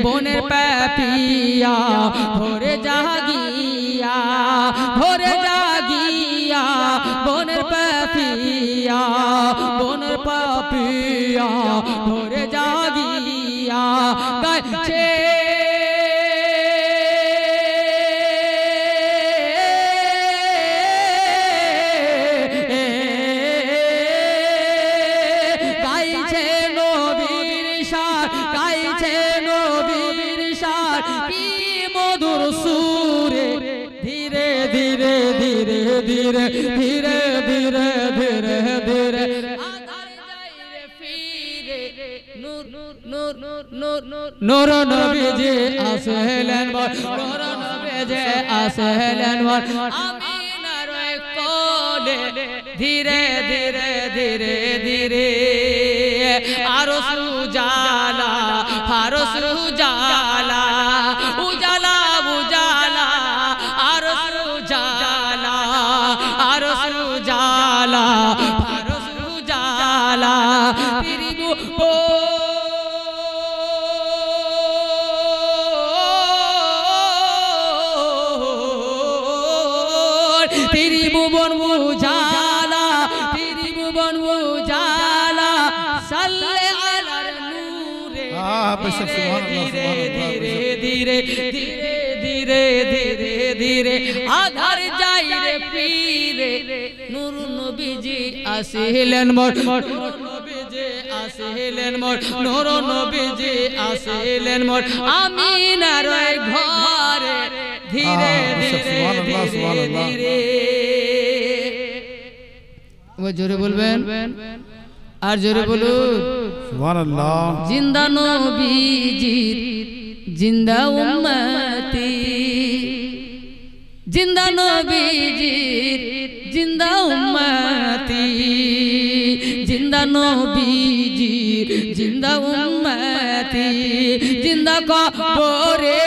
বনের পাপিয়া ভোরে জাগিয়া, ভোরে জাগিয়া বনের পাপিয়া, বনের পাপিয়া ভোরে জাগিয়া গাছে গাইছে নবীর শান, গাইছে নবীর শান কি মধুর সুরে। ধীরে ধীরে ধীরে ধীরে ধীরে ধীরে নূর নবীজি আসলেন মোর নূর নবীজি আসলেন মোর আমিনার কোলে ধীরে ধীরে ধীরে ধীরে আরশ উজালা ফারশ উজালা উজালা উজালা আরশ উজালা আরশ উজালা ফারশ উজালা তেরি तेरी भुवन उजाला तेरी भुवन उजाला सल्ले अला नूरे धीरे धीरे धीरे धीरे धीरे धीरे धीरे आधार जाई रे पीरे नूर नबीजी আসিলেন মোর নূর নবীজি আসিলেন মোর নূর নবীজি আসিলেন মোর আমিনার ঘরে ধীরে ধীরে ধীরে ধীরে वो जोरे बोलবেন আর জোরে বলুন সুবহানাল্লাহ জিন্দা নবীজির জিন্দা উম্মতি জিন্দা নবীজির জিন্দা উম্মতি জিন্দা নবীজির জিন্দা উম্মতি জিন্দা কবরে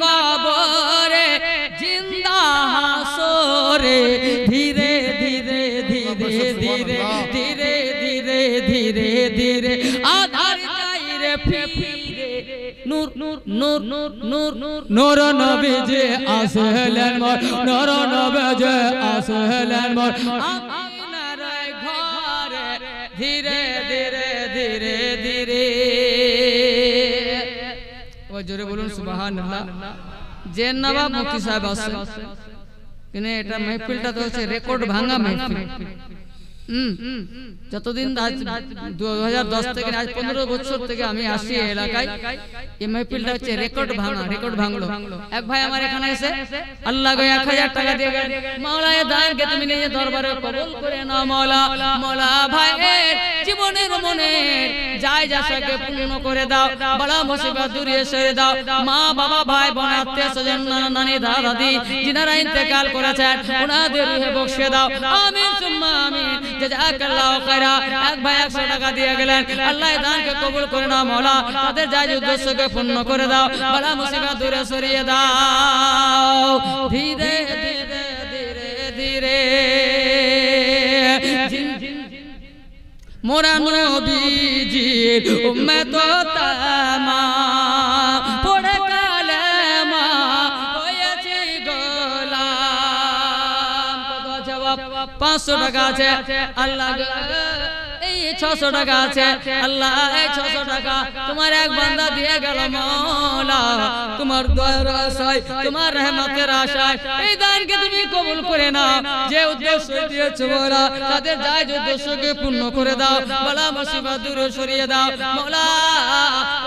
कबरे जिंदा हासोरे धीरे धीरे धीरे धीरे धीरे धीरे धीरे धीरे आधार जाई रे फिरे नूर नूर नूर नूर नूर नूर नबीजी আসলেন মোর নূর নবীজি আসলেন মোর আমিনার ঘরে ধীরে ধীরে ধীরে ধীরে জোরে বলুন সুবহানাল্লাহ যে নবাব মুফতি সাহেব আছেন কিনে এটা মাহফিলটা তো হচ্ছে রেকর্ড ভাঙা মাহফিল যতদিন আজ 2010 থেকে আজ 15 বছর থেকে আমি আসি এই এলাকায় এই মাহফিলটা হচ্ছে রেকর্ড ভাঙলো এক ভাই আমার এখানে এসে আল্লাহ গো 1000 টাকা দিয়ে গেল মাওলা এই দানকে তুমি নিজে দরবারে কবুল করে নাও মাওলা মাওলা ভাইয়ের জীবনের মনের যায় যাশাকে পূর্ণ করে দাও বড় মুসিবত দূরিয়ে সরিয়ে দাও মা বাবা ভাই বোন আত্মীয় স্বজন নানা নানি দাদা দাদি যিনারা ইন্তেকাল করেছেন ওনাদের রূহে বখশে দাও আমিন সুম্মা আমিন জাযাকাল্লাহু খায়রা এক ভাই 100 টাকা দিয়ে গেলেন আল্লাহ দানকে কবুল করে নাও মাওলা তাদের যায় উদ্দেশ্যকে পূর্ণ করে দাও বড় মুসিবত দূরে সরিয়ে দাও ধীরে ধীরে ধীরে ধীরে মোরা নবীজির উম্মত তামাম পড়ে কালেমা হয়েছে গোলাম কত জবাব 500 টাকা আছে আল্লাহ এই 600 টাকা আছে আল্লাহ এই 600 টাকা তোমার এক বান্দা দিয়ে গেল মাওলা তোমার দয়ার আশায় তোমার রহমতের আশায় এই দানকে তুমি কবুল করে নাও যে উদ্দেশ্য দিয়েছো মাওলা তাদের যায় উদ্দেশ্যকে পূর্ণ করে দাও বলা মুসিবত দূরে সরিয়ে দাও মাওলা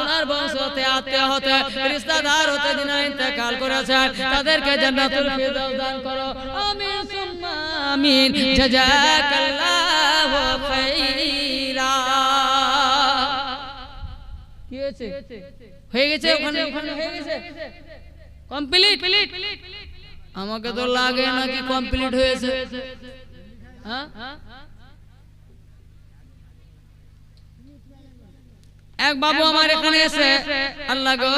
ওনার বংশতে আত্মীয় হতে রিশতেদার হতে যিনি ইন্তেকাল করেছেন তাদেরকে জান্নাতুল ফিরদাউস দান করো আমিন সুম্মা আমিন জাযাকাল্লাহু খায়রা কি হয়েছে হয়ে গেছে ওখানে হয়ে গেছে কমপ্লিট আমাকে তো লাগে না কি কমপ্লিট হয়েছে হ্যাঁ এক বাবু আমার এখানে এসে আল্লাহ গো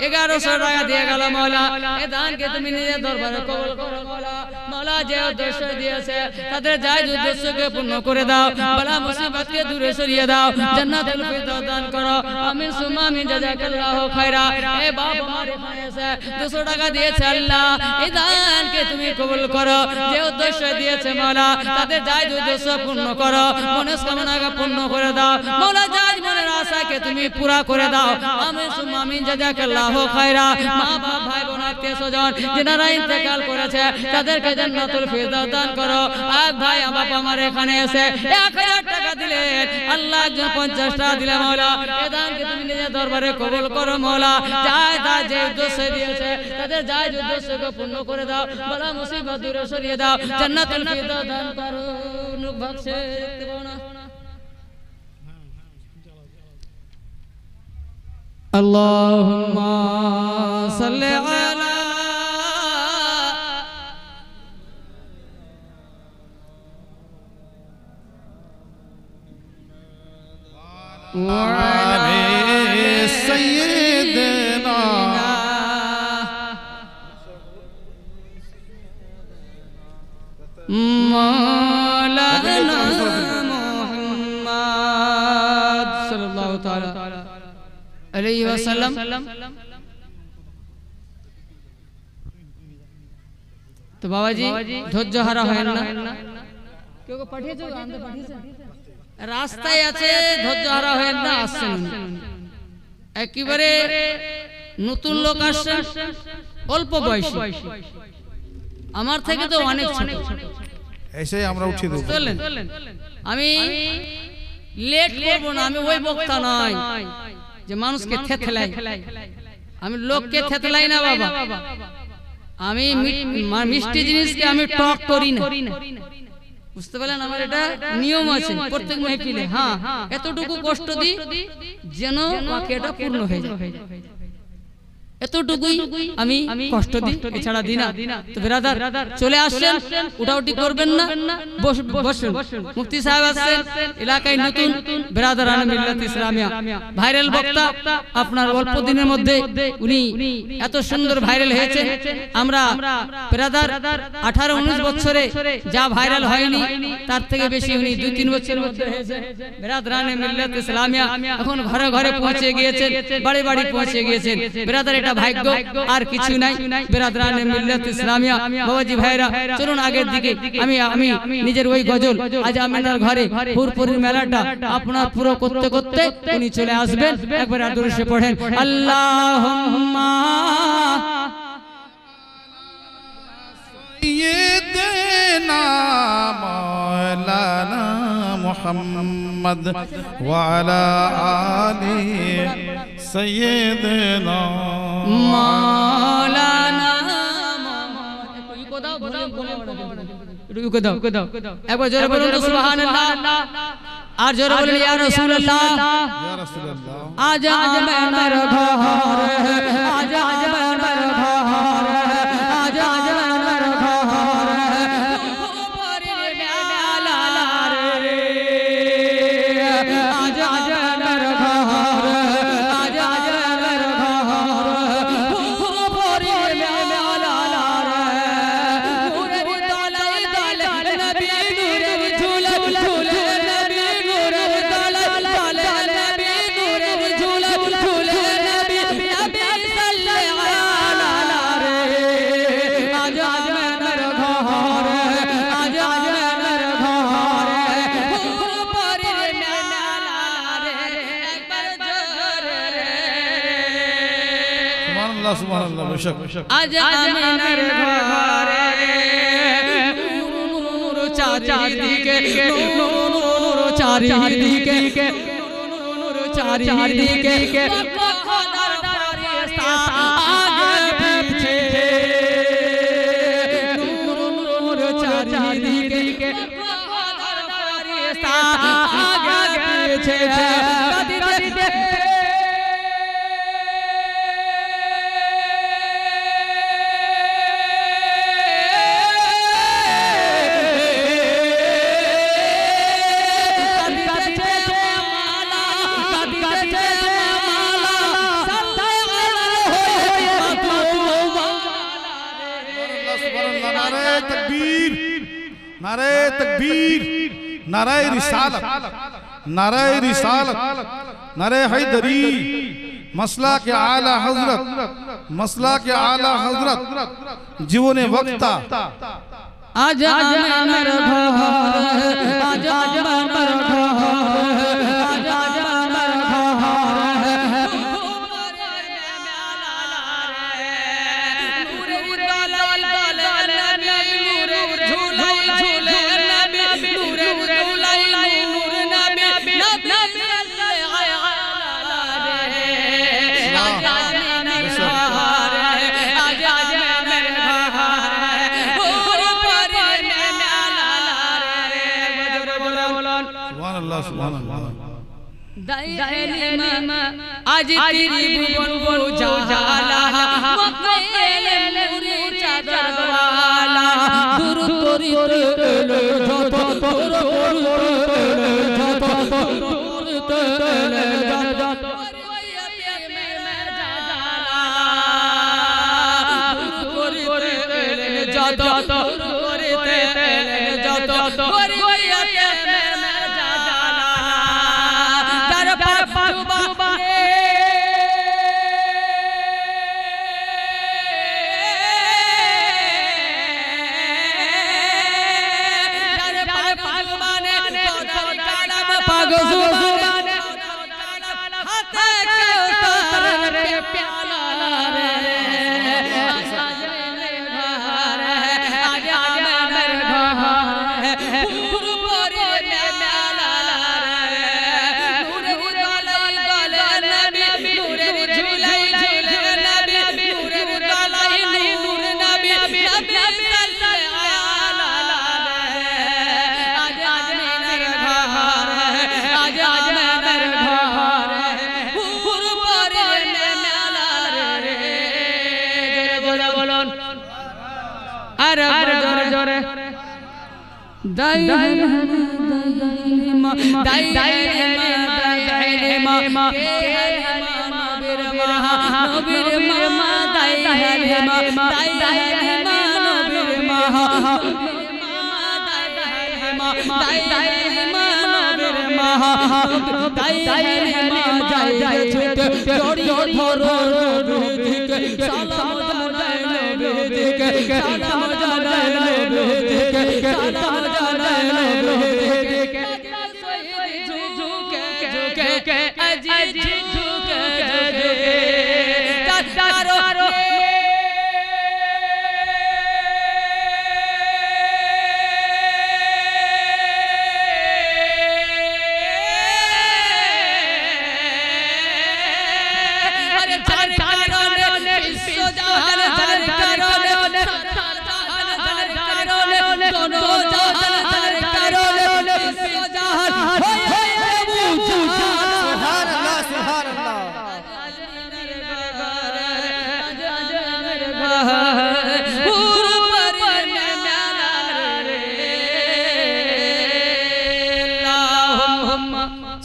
1100 টাকা দিয়ে গেল মাওলা এই দানকে তুমি নিজের দরবারে কবুল করো মাওলা মাওলা যে উদ্দেশ্য দিয়েছে তাদের জায়েজ উদ্দেশ্যকে পূর্ণ করে দাও বলা মুসিবতকে দূরে সরিয়ে দাও জান্নাতুল ফিরদাউস দান করো আমিন সুম্মা আমিন জাযাকাল্লাহু খায়রা এই বাবু আমার এখানে এসে 200 টাকা দিয়েছে আল্লাহ এই দানকে তুমি কবুল করো যে উদ্দেশ্য দিয়েছে মাওলা তাদের জায়েজ উদ্দেশ্য পূর্ণ করো মনস্কামনাকে পূর্ণ করে দাও মাওলা জায়েজ মনের আশাকে তুমি পুরা করে দাও আমিন সুম্মা আমিন জাযাকাল্লাহু খায়রা মা বাবা ভাই বোন আত্মীয় স্বজন যারা ইন্তেকাল করেছে তাদেরকে জান্নাতুল ফিরদাউস দান করো। আর ভাই আমার বাবা আমার এখানে এসে 1000 টাকা দিলেন, আল্লাহ একজন 50 টাকা দিলে মওলা, এই দানকে তুমি নিজের দরবারে কবুল করো মওলা। যাই তা যে উদ্দেশ্যে দিয়েছে তাদের যাই উদ্দেশ্যকে পূর্ণ করে দাও, বলা মুসিবত দূরে সরিয়ে দাও, জান্নাতুল ফিরদাউস দান করো। নুক ভাগছে দেখতে পাও না। আল্লাহুম্মা সাল্লি আলা وعلى سيدنا مولانا محمد صلى الله تعالى عليه وسلم। তো বাবাজি ধৈর্য হারা হয় না, কেউ পাঠিয়েছো আনতে পাঠিয়েছে, রাস্তায় আছে, ধৈর্য হারা হয় না, আসছেন একেবারে নতুন লোক আসছেন, অল্প বয়সী, আমার থেকে তো অনেক ছোট, এসেই আমরা উঠিয়ে দেব। আমি লেট করব না, আমি ওই বক্তা নয় যে মানুষকে থেতলাই, আমি লোককে থেতলাই না বাবা, আমি মিষ্টি জিনিসকে আমি টক করি না, বুঝতে পারলেন? আমার এটা নিয়ম আছে প্রত্যেক মাহফিলে। হ্যাঁ, এতটুকু কষ্ট দিই যেন বাকিটা পূর্ণ হয়ে যায়, এতটুকুই আমি কষ্ট দিই, এছাড়া দিই না। তো ব্রাদার চলে আসছেন, উঠাউটি করবেন না, বসুন। মুফতি সাহেব আসছেন, এলাকায় নতুন ব্রাদার আনে মিল্লাত ইসলামিয়া, ভাইরাল বক্তা, আপনার অল্প দিনের মধ্যে উনি এত সুন্দর ভাইরাল হয়েছে। আমরা ব্রাদার 18-19 বছরে যা ভাইরাল হয়নি তার থেকে বেশি উনি 2-3 বছরের মধ্যে হয়েছে। ব্রাদার আনে মিল্লাত ইসলামিয়া এখন ঘরে ঘরে পৌঁছে গিয়েছেন, বাড়ি বাড়ি পৌঁছে গিয়েছেন। ব্রাদার এটা ভাগ্য আর কিছু নাই। বেরাদরানে মিল্লাত ইসলামিয়া বাবাজি ভাইরা চলুন আগের দিকে। আমি নিজের ওই গজল আজ আপনার ঘরে পুরপুরির মেলাটা আপনার পুরো করতে করতে উনি চলে আসবেন। একবার আদর্শে পড়েন আল্লাহুম্মা سيدنا مولانا محمد وعلى آله سيدنا مولانا একবার জোরে বলুন তো সুবহানাল্লাহ, আর জোরে বলুন ইয়া রাসূলুল্লাহ, ইয়া রাসূলুল্লাহ। আজ আমার ঘর, আজ আমার ঘর, আজ আমার ঘর, উপরের মেলা রে, আজ আমার ঘর, আজ আমার ঘর, উপরের মেলা রে, নূরের তলায় তলায় নবী নূরের ঝুলে ঝুলে, নবী নূরের তলায় তলায় নবী নূরের ঝুলে ঝুলে, নবী নবী সাল্লাল্লাহু আলাইহি রে, আজ আমার ঘর, আজ আমার ঘর, উপরের মেলা রে, একবার জোরে রে, সুবহানাল্লাহ সুবহানাল্লাহ। বেশক আজ আমিনার ঘরে নূর চারিদিকে, নূর চারিদিকে, নূর চারিদিকে, খোদার ফেরেশতা আগে পিছে, নূর চারিদিকে, খোদার ফেরেশতা আগে পিছে, কাঁদিতে नारे तकबीर, नारे रिसालत, नारे रिसालत, नारे हैदरी, मसला के आला हजरत, मसला के आला हजरत, जीवने वक्ता आज আমার ঘর, আজ আমার ঘর, আজ আমার ঘর, উপরের মেলা রে, आज तेरी भुवन उजाला मक्केल नूरे चादर वाला दूर तोरी तेरे जत दूर तेरे जत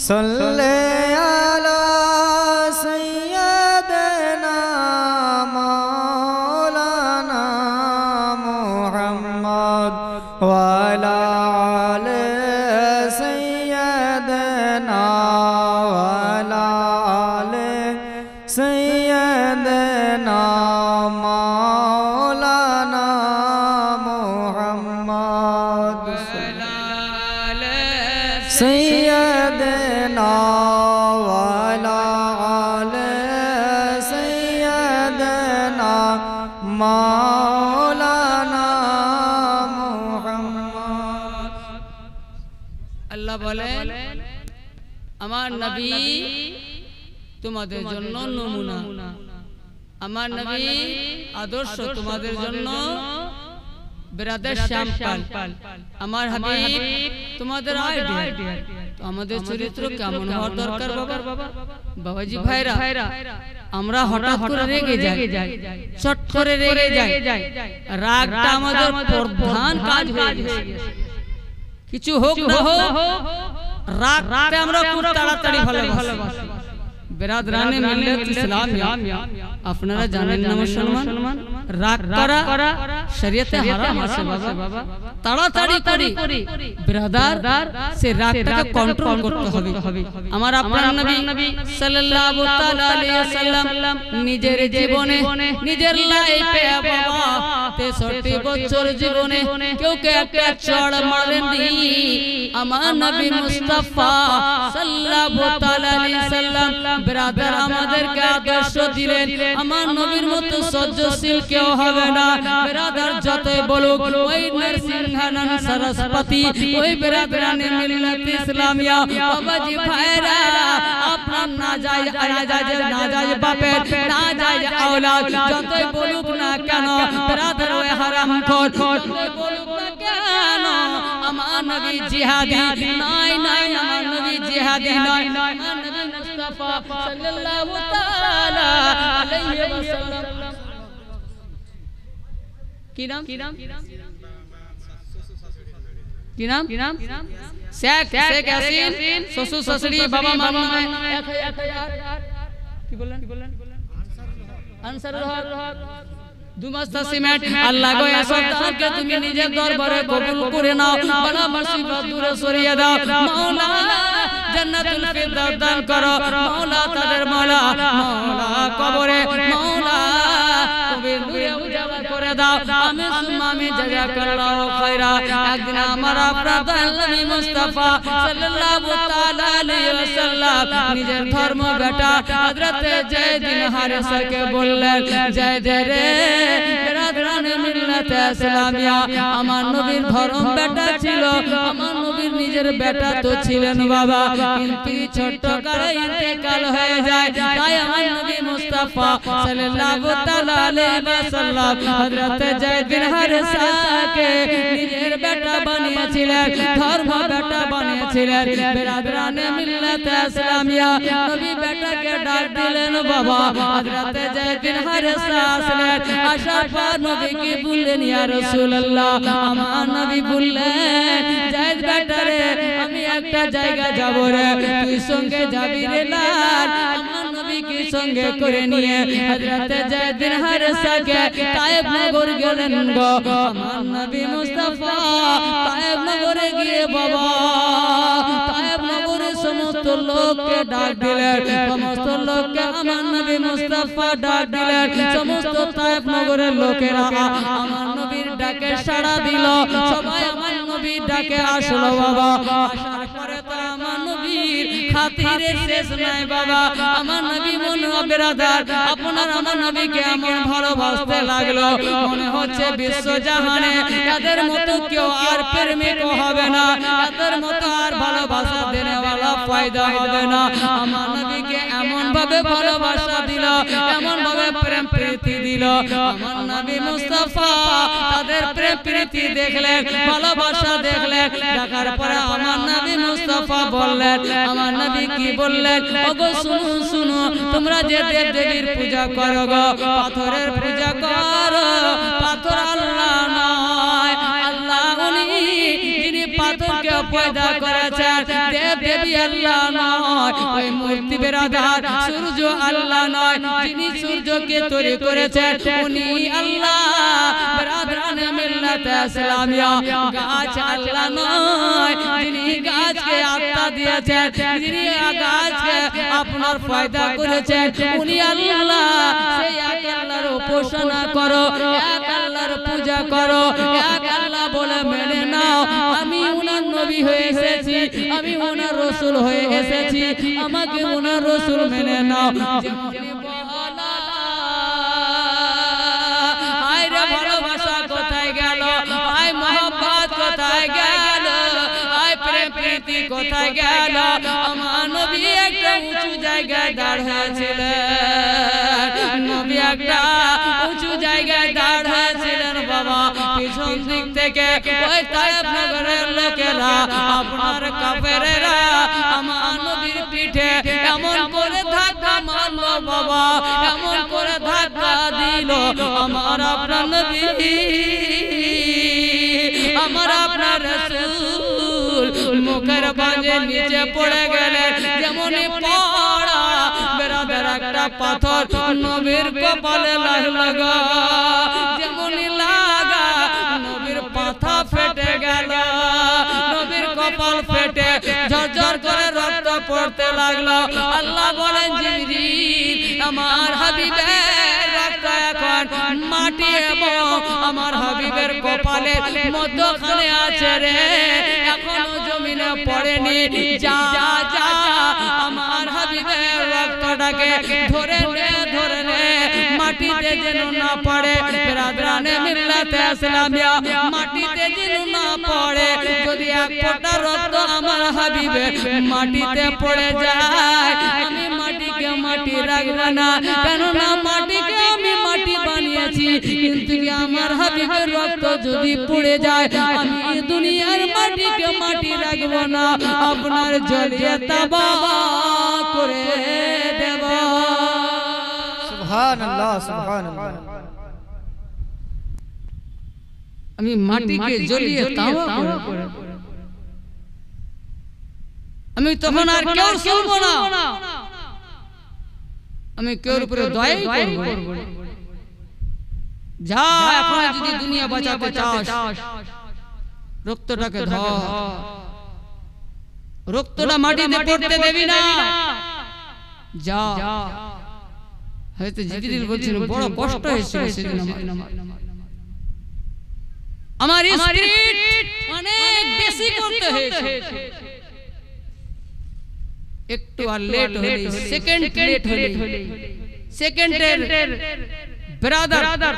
सल्ले अला सय्यदना मौलाना मुहम्मद व अला आले सय्यदना व अला आले सय्यदना मौलाना मुहम्मद सय्यदना वाला आले सय्यदना मौलाना मुहम्मद। अल्लाह बोले আমার নবী তোমাদের জন্য নমুনা, আমার নবী আদর্শ তোমাদের জন্য বিরাদের শ্যামপাল, আমার হাবিব তোমাদের আইডিয়া। তো আমাদের চরিত্র কেমন হওয়ার দরকার বাবা? বাবাজি ভাইরা, আমরা হঠাৎ করে রেগে যাই, চট করে রেগে যাই, রাগটা আমাদের প্রধান কাজ হয়ে গেছে। কিছু হোক না হোক রাগটা আমরা খুব তাড়াতাড়ি ভালোবাসি। বেরাদরানে মিল্লাত ইসলামিয়া, আপনারা জানেন না মুসলমান, রাগ করা শরীয়তে হারাম আছে বাবা। তাড়াতাড়ি করি ব্রাদার সে রাগটাকে কন্ট্রোল করতে হবে। আমার আপনার নবী সাল্লাল্লাহু তাআলা আলাইহি ওয়াসাল্লাম নিজের জীবনে, নিজের লাইফে বাবা 63 বছর জীবনে কেউ কে একটা চড় মারেননি। আমার নবী মুস্তাফা সাল্লাল্লাহু তাআলা আলাইহি ওয়াসাল্লাম ব্রাদার আমাদেরকে আদর্শ দিলেন। আমার নবীর মতো সহ্যশীল কেউ হবে না ব্রাদার, যতই বলুক ওই নরসিংহানন সরস্বতী, ওই ব্রাদারানে মিল্লাত ইসলামিয়া। বাবাজি ভাইরা, আপনার না যায় বাপের না যায় আওলাদ, যতই বলুক না কেন ব্রাদার ওই হারামখোর, যতই বলুক না কেন আমার আমার নবী জিহাদি নয় নয় আমার নবী জিহাদি নয় আমার নবী মুস্তাফা সাল্লাল্লাহু তাআলা আলাইহি ওয়াসাল্লাম কি নাম শেখ হাসিন শ্বশুর শাশুড়ি বাবা মামা কি বললেন আনসারুল হক দুমাস্তা সিমেন্ট আল্লাহ গো এসব দানকে তুমি নিজের দরবারে কবুল করে নাও বলা মুসিবত দূরে সরিয়ে দাও মাওলা জান্নাতুল ফিরদাউস দান করো মাওলা তাদের মাওলা কবরে মাওলা কবর দূরে উজালা করে দাও আমি জাযাকাল্লাহু খায়রা একদিন আমার আপনার নবী মুস্তাফা সাল্লাল্লাহু তাআলা আলাইহি ওয়াসাল্লাম নিজের ধর্ম বেটা হযরত যায়েদ বিন হারেসাকে বললেন যায়েদ রে বিরাদরানে মিল্লাতে ইসলামিয়া আমার নবীর ধর্ম বেটা ছিল আমার নবীর নিজের বেটা তো ছিলেন বাবা কিন্তু ছোট করে ইন্তেকাল হয়ে যায় তাই আমার নবী মুস্তাফা সাল্লাল্লাহু তাআলা আলাইহি ওয়াসাল্লাম হযরত যায়েদ বিন হারেসাকে নিজের বেটা বানিয়েছিলেন ধর্ম বেটা বানিয়েছিলেন বিরাদরানে মিল্লাতে ইসলামিয়া নবী বেটাকে ডাক দিলেন বাবা হযরত যায়েদ বিন হারেসা আসলেন আসার পর নবীকে বললেন ইয়া রাসূলুল্লাহ আমার নবী বললেন যায়েদ বেটা রে আমি একটা জায়গা যাব রে তুই সঙ্গে যাবি রে লাল আমার নবীকে সঙ্গে করে নিয়ে হযরত যায়েদ বিন হারেসাকে তায়েব নগর গেলেন গো আমার নবী মুস্তাফা তায়েব নগরে গিয়ে বাবা তায়েব নগরে সমস্ত লোককে ডাক দিলেন সমস্ত লোককে আমার নবী মুস্তাফা ডাক দিলেন সমস্ত তায়েব নগরের লোকেরা আমার নবীর ডাকে সাড়া দিল সবাই আমার নবীর ডাকে আসলো বাবা আসার পরে তো আমার নবীর খাতিরে শেষ নাই বাবা আমার নবী মনে বেরাদার আপনার আমার নবীকে এমন ভালোবাসতে লাগলো মনে হচ্ছে বিশ্ব জাহানে এদের মতো কেউ আর প্রেমিক হবে না এদের মতো আর ভালোবাসা দেনেওয়ালা পয়দা হবে না আমার নবীকে এমন ভাবে ভালোবাসা দিল এমন ভাবে প্রেম প্রীতি দিল আমার নবী মুস্তাফা তাদের প্রেম প্রীতি দেখলেন ভালোবাসা দেখলেন দেখার পরে আমার নবী মুস্তাফা বললেন আমার নবী কি বললেন ওগো শুনো শুনো তোমরা যে দেব দেবীর পূজা করো গো পাথরের পূজা করো পাথর আল্লাহ নয় আল্লাহ উনি যিনি পাথরকে পয়দা করেছেন দেব দেবী আল্লাহ নয় ওই মূর্তি বেরাদার সূর্য আল্লাহ নয় যিনি সূর্যকে তৈরি করেছেন উনি আল্লাহ বেরাদারানে মিল্লাতে ইসলামিয়া গাছ আল্লাহ নয় যিনি গাছকে আত্মা দিয়েছেন যিনি গাছকে আপনার পয়দা করেছেন উনি আল্লাহ সেই এক আল্লাহর উপাসনা করো এক আল্লাহর পূজা করো এক আল্লাহ বলে মেনে নাও আমি ওনার নবী হয়ে এসেছি আমি ওনার রাসূল হয়ে এসেছি আমাকে ওনার রাসূল মেনে নাও আয় রে ভালোবাসা কোথায় গেল আয় মহব্বত কোথায় গেল আয় প্রেম প্রীতি কোথায় গেল আমার নবী একটা উঁচু জায়গায় দাঁড় হয়েছিলেন নবী একটা উঁচু জায়গায় দাঁড় হয়েছিলেন বাবা পিছন দিক থেকে ওই তায়েব নগরের লোকেরা আপনার কাফেরেরা আমার নবীর পিঠে এমন করে ধাক্কা মারলো বাবা এমন করে ধাক্কা দিল আমার আপনার নবী আমার আপনার রাসূল মুখের বাজে নিচে পড়ে গেলেন যেমনই পড়া বেরাদার একটা পাথর নবীর কপালে লাগা যেমনই লাগা নবীর পাথা ফেটে গেল নবীর কপাল ফেটে ঝরঝর করে রক্ত পড়তে লাগলো আল্লাহ বলেন জিবরিল আমার হাবিবের রক্ত এখন মাটি এবং আমার হাবিবের কপালের মধ্যখানে আছে রে এখনো জমিনে পড়েনি যা যা আমার হাবিবের রক্তটাকে ধরে নে মাটিতে যেন না পড়ে বেরাদরানে মিল্লাতে ইসলামিয়া মাটিতে যেন না পড়ে যদি এক ফোঁটা রক্ত আমার হাবিবের মাটিতে পড়ে যায় আমি মাটিকে মাটি রাখবো না কেননা মাটিকে আমি মাটি বানিয়েছি কিন্তু আমার হাবিবের রক্ত যদি পড়ে যায় আমি দুনিয়ার মাটিকে মাটি রাখবো না, আপনার জ্বলিয়ে তাবা করে দেব। সুবহানাল্লাহ সুবহানাল্লাহ। আমি মাটিকে জ্বলিয়ে তাবা করে আমি তখন আর কেউ শুনবো না, আমি কেউর উপরে দয়াই করব। যা এখন যদি দুনিয়া বাঁচাতে চাস রক্তটাকে ধর, রক্তটা মাটিতে পড়তে দেবি না। যা হয়তো জিবরিল বলছিল বড় কষ্ট হয়েছিল সেদিন আমার স্ত্রী অনেক বেশি করতে হয়েছে, একটু আর লেট হলে সেকেন্ড লেট হলে সেকেন্ডের ব্রাদার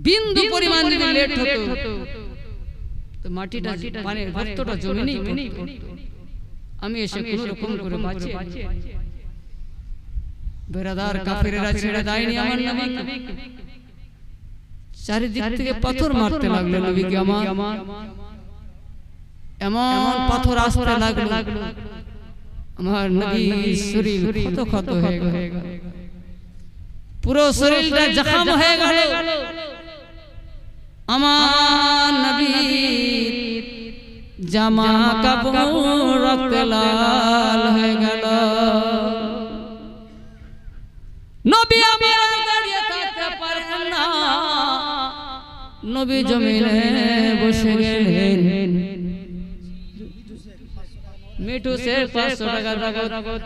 বিন্দু পরিমাণ যদি লেট হতো তো মাটিটা মানে রক্তটা জমিনেই পড়তো। আমি এসে কোন রকম করে বাঁচি। ব্রাদার কাফেরেরা ছেড়ে দেয়নি আমার নবীকে, চারিদিক থেকে পাথর মারতে লাগলো নবীকে আমার, এমন পাথর আসতে লাগলো আমার নবীর শরীর ক্ষত ক্ষত হয়ে গেল, পুরো শরীরটা জখম হয়ে গেল। আমার নবীর জামা কাপড় রক্তে লাল হয়ে গেল। নবী আমার দাঁড়িয়ে থাকতে পারেন না, নবী জমিনে বসে গেলেন। মিঠু সে 500 টাকার নগদ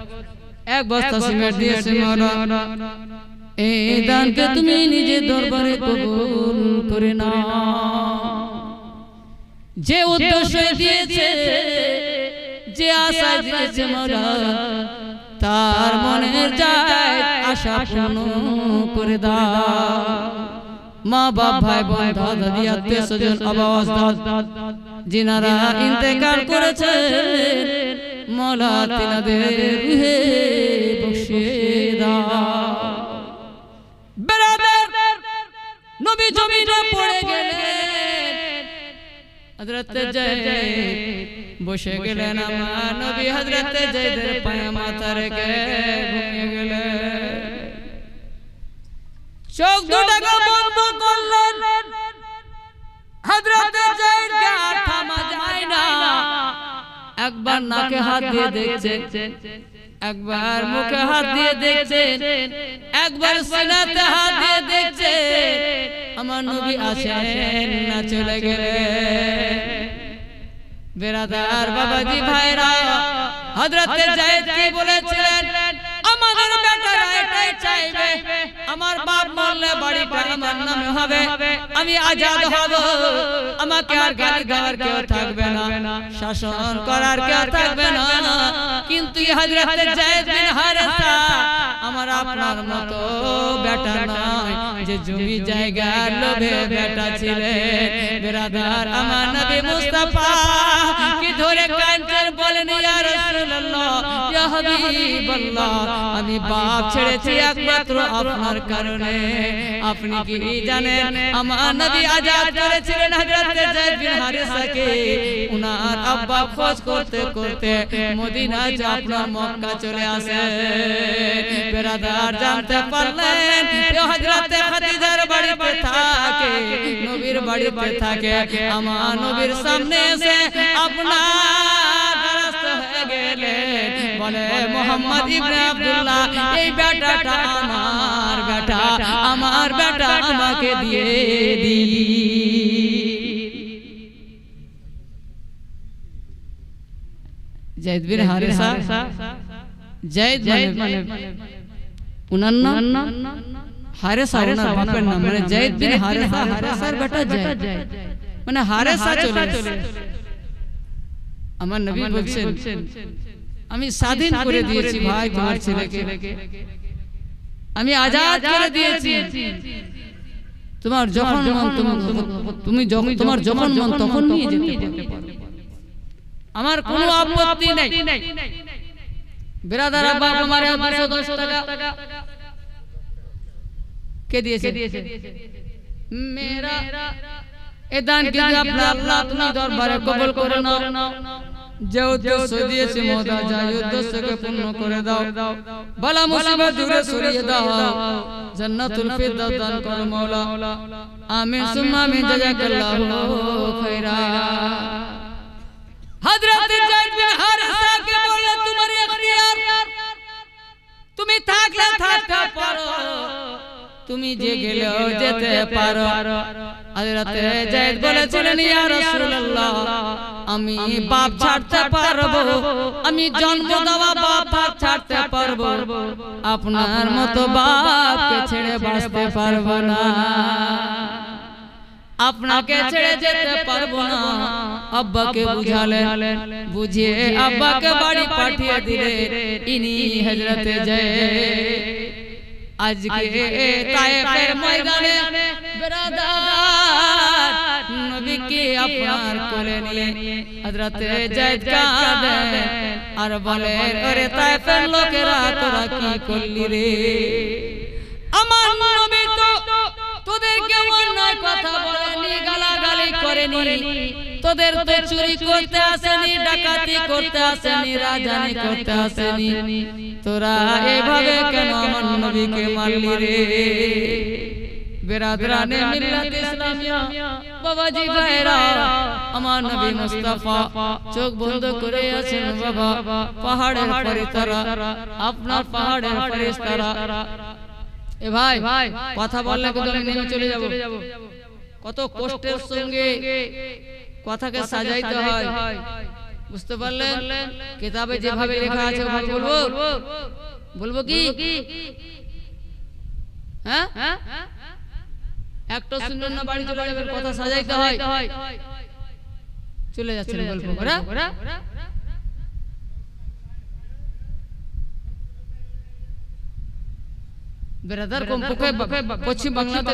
এক বস্তা সিমেন্ট দিয়েছে মারা, এই দানকে তুমি নিজে দরবারে কবুল করে নাও। যে উদ্দেশ্য দিয়েছে, যে আশা দিয়েছে মারা, তার মনের যায় আশা পূর্ণ করে দাও। মা বাপ ভাই বোন দাদা দাদি আত্মীয় স্বজন আবাস যিনারা ইন্তেকাল করেছে মওলা তিনাদের রুহে বখশিয়ে দাও। ব্রাদার নবী জমিনে পড়ে গেলেন, হযরত যায়েদ বসে গেলেন। আমার নবী হযরত যায়েদের পায়ে মাথা রেখে ঘুমিয়ে গেলেন। চোখ দুটাকে বন্ধ করলেন। হযরত যায়েদকে আর থামা যায় না। একবার নাকে হাত দিয়ে দেখছেন, একবার মুখে হাত দিয়ে দেখছেন, একবার সিনাতে হাত দিয়ে দেখছেন। আমার নবী আছেন না চলে গেলেন। বেরাদার বাবাজি ভাইরা, হযরত যায়েদ কি বলেছিলেন? আমাদের বেটারা এটাই চাইবে, আমার বাপ মরলে বাড়িটা আমার নামে হবে, আমি আজাদ হব, আমাকে আর গালি দেওয়ার কেউ থাকবে না, শাসন করার কেউ থাকবে না। কিন্তু হযরত যায়েদ বিন হারেসা আমার আপনার মতো বেটা নয় যে জমি জায়গা লোভে বেটা ছিলেন। বেরাদার আমার নবী মুস্তাফা কি ধরে কাঁদছেন, বলেন ইয়া রাসূলুল্লাহ, ইয়া হাবিবাল্লাহ, আমি বাপ ছেড়েছি একমাত্র আপনার কারণে। আপনি কি জানেন আমার নবী আজাদ করেছিলেন হযরত যায়েদ বিন হারেসাকে? উনার আব্বা খোঁজ করতে করতে মদিনা যে আপনার মক্কা চলে আসে। বেরাদার জানতে পারলেন হযরত খাদিজার বাড়িতে থাকে, নবীর বাড়িতে থাকে। আমার নবীর সামনে এসে আপনার দ্বারস্থ হয়ে গেলেন, বলে মুহাম্মদ ইবনে আব্দুল্লাহ, এই বেটাটা আমার বেটা, আমার বেটা আমাকে দিয়ে দি। যায়েদ বিন হারেসা, যায়েদ মানে উনার নাম হারেসা, ওনার বাপের নাম মানে যায়েদ বিন হারেসা, হারেসার বেটা যায়েদ মানে হারেসা চলে আসে। আমার নবী বলছেন আমি স্বাধীন করে দিয়েছি ভাই তোমার ছেলেকে, আমি আজাদ করে দিয়েছি। তোমার যখন মন তুমি তোমার যখন মন তখন নিয়ে যেতে পারো, আমার কোনো আপত্তি নেই। বেরাদার বাপ আমার 210 টাকা কে দিয়েছে? মেরা এ দান কিন্তু আপনার আল্লাহ তুমি দরবারে কবুল করে নাও। যে উদ্দেশ্য দিয়েছে মওলা যায় উদ্দেশ্যকে পূর্ণ করে দাও। বালা মুসিবত দূরে সরিয়ে দাও। জান্নাতুল ফিরদাউস দান করো মওলা। আমিন সুম্মা আমিন। জাযাকাল্লাহু খায়রা। হযরত যায়েদ বিন হারিসা কে বললেন তোমার ইখতিয়ার, তুমি থাকলে থাকতে পারো, তুমি যে গেলেও যেতে পারো। হযরত যায়েদ বলেছিলেন ইয়া রাসূলুল্লাহ আমি বাপ ছাড়তে পারবো, আমি জন্ম দেওয়া বাপ ছাড়তে পারবো, আপনার মতো বাপকে ছেড়ে বাঁচতে পারবো না, আপনাকে ছেড়ে যেতে পারবো না। আব্বাকে বুঝালেন, বুঝিয়ে আব্বাকে বাড়ি পাঠিয়ে দিলেন। ইনি হযরত যায়েদ আজকে তায়েফের ময়দানে বেরাদার নবীকে আপনার কোলে নিয়ে হযরত যায়েদ কাঁদেন আর বলেন ওরে তায়েফের লোকেরা তোরা কি করলি রে? আমার নবী তো তোদেরকে অন্যায় কথা বলেনি, গালাগালি করেনি, তোদের তো চুরি করতে আসেনি, ডাকাতি করতে আসেনি, রাজানি করতে আসেনি, তোরা এভাবে কেন আমার নবীকে মারলি রে? বেরাদরানে মিল্লাত ইসলামিয়া বাবাজি ভাইরা, আমার নবী মুস্তাফা চোখ বন্ধ করে আছেন বাবা। পাহাড়ের ফেরেশতারা, আপনার পাহাড়ের ফেরেশতারা, এ ভাই কথা বললে কিন্তু আমি নেমে চলে যাব। কত কষ্টের সঙ্গে কথাকে সাজাইতে হয়, বুঝতে পারলেন? কিতাবে যেভাবে লেখা আছে বলবো কি? হ্যাঁ, একটা শুনবেন না, বাড়ি চলে যাবেন, কথা সাজাইতে হয়। চলে যাচ্ছেন গল্প করে। বেরাদার কমপক্ষে পশ্চিম বাংলাতে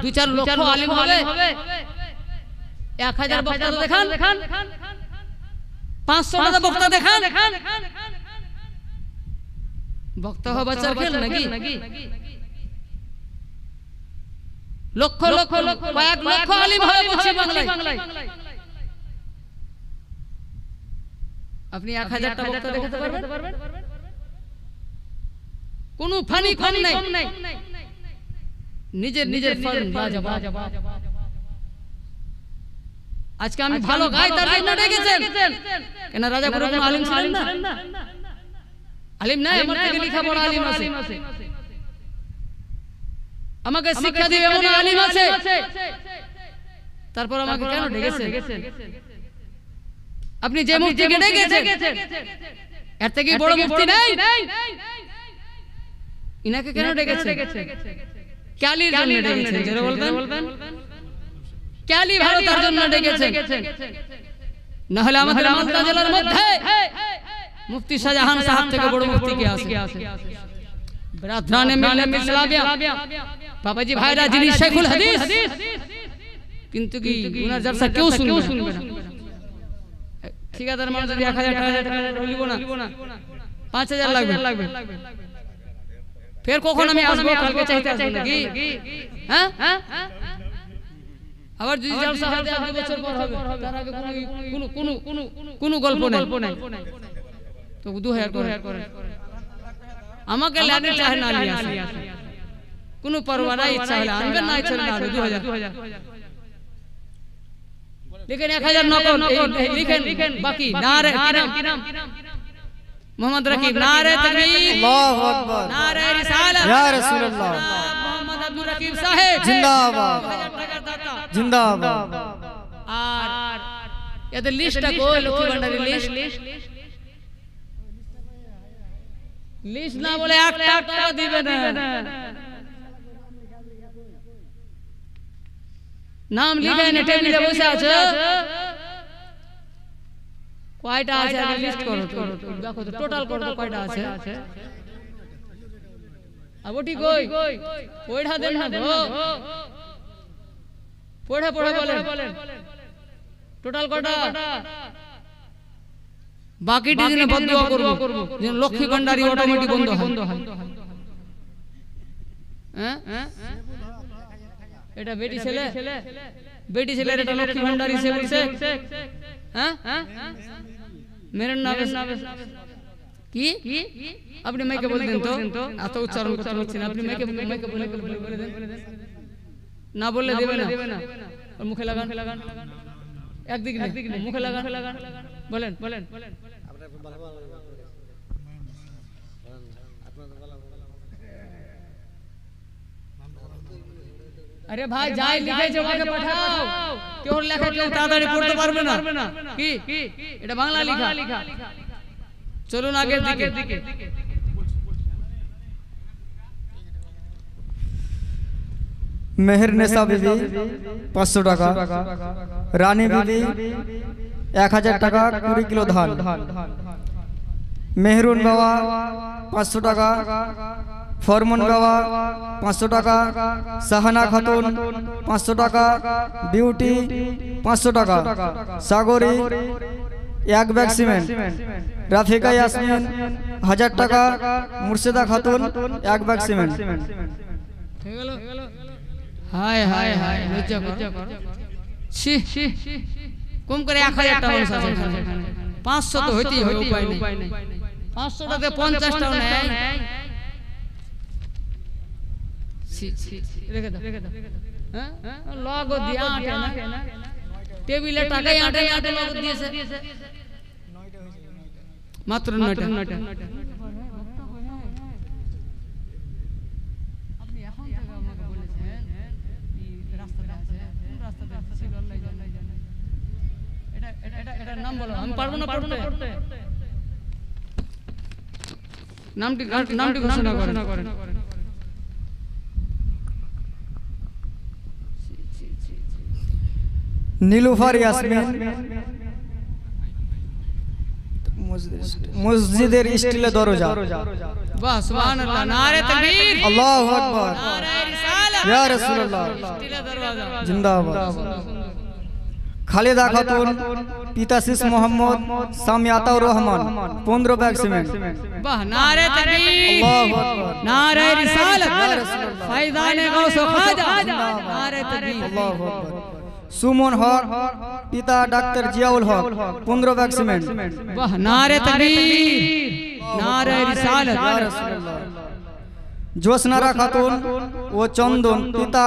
দুই চার লক্ষ আলিম হবে। 1000 বক্তা দেখান, 500 বক্তা দেখান। বক্তা হওয়া বাচ্চার খেল নাকি? লক্ষ লক্ষ কয়েক লক্ষ আলিম হবে পশ্চিম বাংলায়। আপনি 1000টা বক্তা দেখাতে পারবেন? কোন ফানি কম নাই, নিজের ফান লাজবাব। আজকে আমি ভালো গাই তার জন্য ডেকেছেন কেন? রাজা কোনো আলিম ছিলেন না? আলিম নাই, আমার থেকে লেখা পড়া আলিম আছে, আমাকে শিক্ষা দিবে এমন আলিম আছে, তারপর আমাকে কেন ডেকেছেন? আপনি যে মুফতিকে ডেকেছেন এর থেকে বড় মুফতি নাই, ইনাকে কেন ডেকেছেন? ক্যালির জন্য ডেকেছেন। যারা বলবেন ক্যালি ভালো তার জন্য ডেকেছেন, না হলে আমাদের মালদা জেলার মধ্যে মুফতি শাহজাহান সাহেব থেকে বড় মুফতি কে আছে? বেরাদরানে মিল্লাত ইসলামিয়া বাবাজি ভাইরা, যিনি শেখুল হাদিস, কিন্তু কি উনার জলসা কেউ শুনবে না। ঠিকাদার মানুষ যদি 1000 টাকা লিব না, 5000 লাগবে। ফের কখন আমি আসবো? কালকে চাইতে আসবো নাকি? হ্যাঁ, আবার যদি জলসা হবে 2 বছর পর হবে, তার আগে কোনো গল্প নাই। তো 2000 করে আমাকে লাগে চাহে না নিয়ে আসে, কোনো পরোয়া নাই। ইচ্ছা হলে আনবেন, না ইচ্ছা হলে না। 2000 লিখেন, 1000 নকল লিখেন। বাকি নারে কি নাম? মোহাম্মদ রাকিব। নারে তাকবীর, আল্লাহু আকবার, নারে রিসালাত, ইয়া রাসূলুল্লাহ, মোহাম্মদ আব্দুর রাকিব সাহেব জিন্দাবাদ, 1000 টাকার দাতা জিন্দাবাদ। আর এদের লিস্টটা কই? লক্ষ্মী ভান্ডারের লিস্ট না বলে 1 টাকা দিবে না। নাম লিখে নে, টেবিলে বসে আছে। কয়টা আছে লিস্ট করো তো, দেখো তো টোটাল করো তো কয়টা আছে। আবটি কই? ওইটা দেন না গো, পড়ে বলেন টোটাল কয়টা। বাকিটি দিনে বদদুয়া করব, যেন লক্ষ্মী ভান্ডারি অটোমেটিক বন্ধ হয়। এটা বেটি ছেলে বেটি ছেলের এটা লক্ষ্মী ভান্ডারি সে বলছে মেরে নাম কি আপনি মেয়েকে বলে দেন তো এত উচ্চারণ করতে পারছেন আপনি মেয়েকে বলে দেন না বললে দেবে না ওর মুখে লাগান একদিকে মুখে লাগান বলেন अरे भाई जाए लिखे जमाके पाठाओ क्यों লেখা কেউ তাড়াতাড়ি পড়তে পারবে না কি এটা বাংলা লেখা চলুন আগের দিকে মেহেরনেসা বিবি 500 টাকা, রানী বিবি 1000 টাকা 20 কিলো ধান, মেহরুন বাবা 500 টাকা, ফরমান বাবা 500 টাকা, সাহানা খাতুন 500 টাকা, বিউটি 500 টাকা, সাগরি 1 ব্যাগ সিমেন্ট, রাফিকা ইয়াসমিন 1000 টাকা, মুর্শিদা খাতুন 1 ব্যাগ সিমেন্ট। ঠিক গেল হায় হায় হায় লজ্জা কর ছি কম করে 1000 টাকা মানুষ আছে এখানে 500 তো হইতেই হবে উপায় নেই 500 টাকাতে 50 টাকা নেই রেখে দাও হ্যাঁ লগো দিয়া আটে না টেবিলে টাকাই আটে লগো দিয়েছে মাত্র 9টা আপনি এখন থেকে আমাকে বলেছেন এই রাস্তাটা আছে কোন রাস্তাটা ছিল আল্লাহ জানে এটা নাম বলো আমি পারবো না পড়তে নামটি ঘোষণা করেন নীলুফার ইয়াসমিন মসজিদের স্টিলের দরজা। বাহ সুবহানাল্লাহ নারে তাকবীর আল্লাহু আকবার নারে রিসালাত ইয়া রাসূলুল্লাহ স্টিলের দরজা জিন্দাবাদ। খালেদা খাতুন, পিতাশিস মোহাম্মদ, সামি আতাউর রহমান 15 ব্যাগ সিমেন্ট। বাহ নারে তাকবীর আল্লাহু আকবার নারে রিসালাত ফায়দানে গাউস খাজা নারে তাকবীর আল্লাহু আকবার। সুমন হক, পিতা ডাক্তার জিয়াউল হক 15 ব্যাগ সিমেন্ট। বাহ নারে তাকবীর নারে রিসালাত ইয়া রাসূলুল্লাহ। জোসনারা খাতুন ও চন্দন, পিতা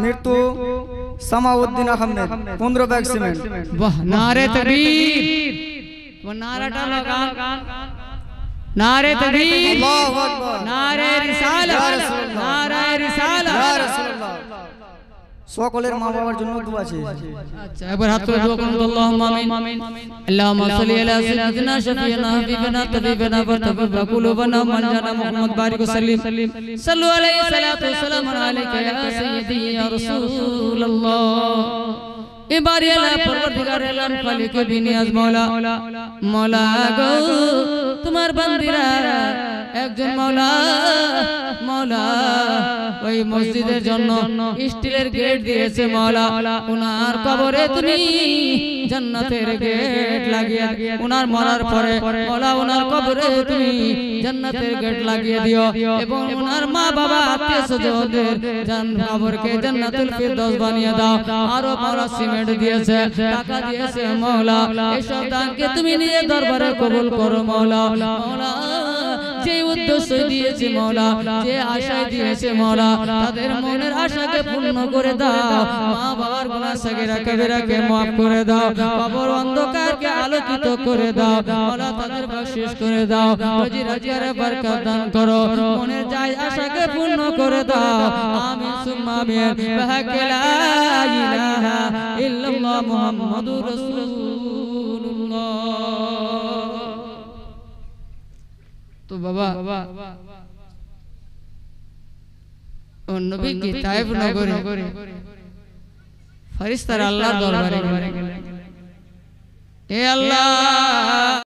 মৃত্যু সামাউদ্দিন আহমেদ 15 ব্যাগ সিমেন্ট। বাহ নারে তাকবীর वो नाराटा लगान नारे तकबीर अल्लाहु अकबर नारे रिसालत नारे रिसालत ইয়া রাসূলুল্লাহ। সকলের মা বাবার জন্য দোয়া চাই। আচ্ছা একবার হাত তুলে দোয়া করুন আল্লাহুম্মা আমিন আল্লাহুম্মা সাল্লি আলা সাইয়্যিদিনা শাফিঈনা হাবিবিনা তাবিবিনা ওয়া তাবিবা কুলুবানা মানজানা মুহাম্মদ বারিক সাল্লিম সাল্লু আলাইহি সালাতু ওয়াসসালামু আলাইকা ইয়া সাইয়্যিদি ইয়া রাসূলুল্লাহ। এবারে আল্লাহ পরবর্তীকার আলম খালিক বিনিয়াজ মওলা মওলা গো তোমার বান্দিরা একজন মওলা মওলা ওই মসজিদের জন্য স্টিলের গেট দিয়েছে মওলা ওনার কবরে তুমি জান্নাতের গেট লাগিয়ে ওনার মরার পরে মওলা ওনার কবরে তুমি জান্নাতের গেট লাগিয়ে দিও এবং ওনার মা বাবা আত্মীয় স্বজনদের কবরকে জান্নাতুল ফিরদৌস বানিয়ে দাও। আরো মওলা সিমেন্ট দিয়েছে টাকা দিয়েছে মওলা এসব দানকে তুমি নিজের দরবারে কবুল করো মওলা মওলা যে উদ্দেশ্য দিয়েছে মওলা যে আশা দিয়েছে মওলা তাদের মনের আশাকে পূর্ণ করে দাও। মা বাবার গুনাহ সাগীরা কবিরাকে maaf করে দাও কবর অন্ধকারকে আলোকিত করে দাও মওলা তাদের বখশিশ করে দাও রোজি রোজগারে বরকত দান করো মনের যায় আশাকে পূর্ণ করে দাও আমিন সুম্মা আমিন বিহাক লা ইলাহা ইল্লাল্লাহ মুহাম্মাদুর রাসূলুল্লাহ। তো বাবা ও নবী কি তায়েফ নগরে ফেরেশতারা আল্লাহর দরবারে গেলেন। এ আল্লাহ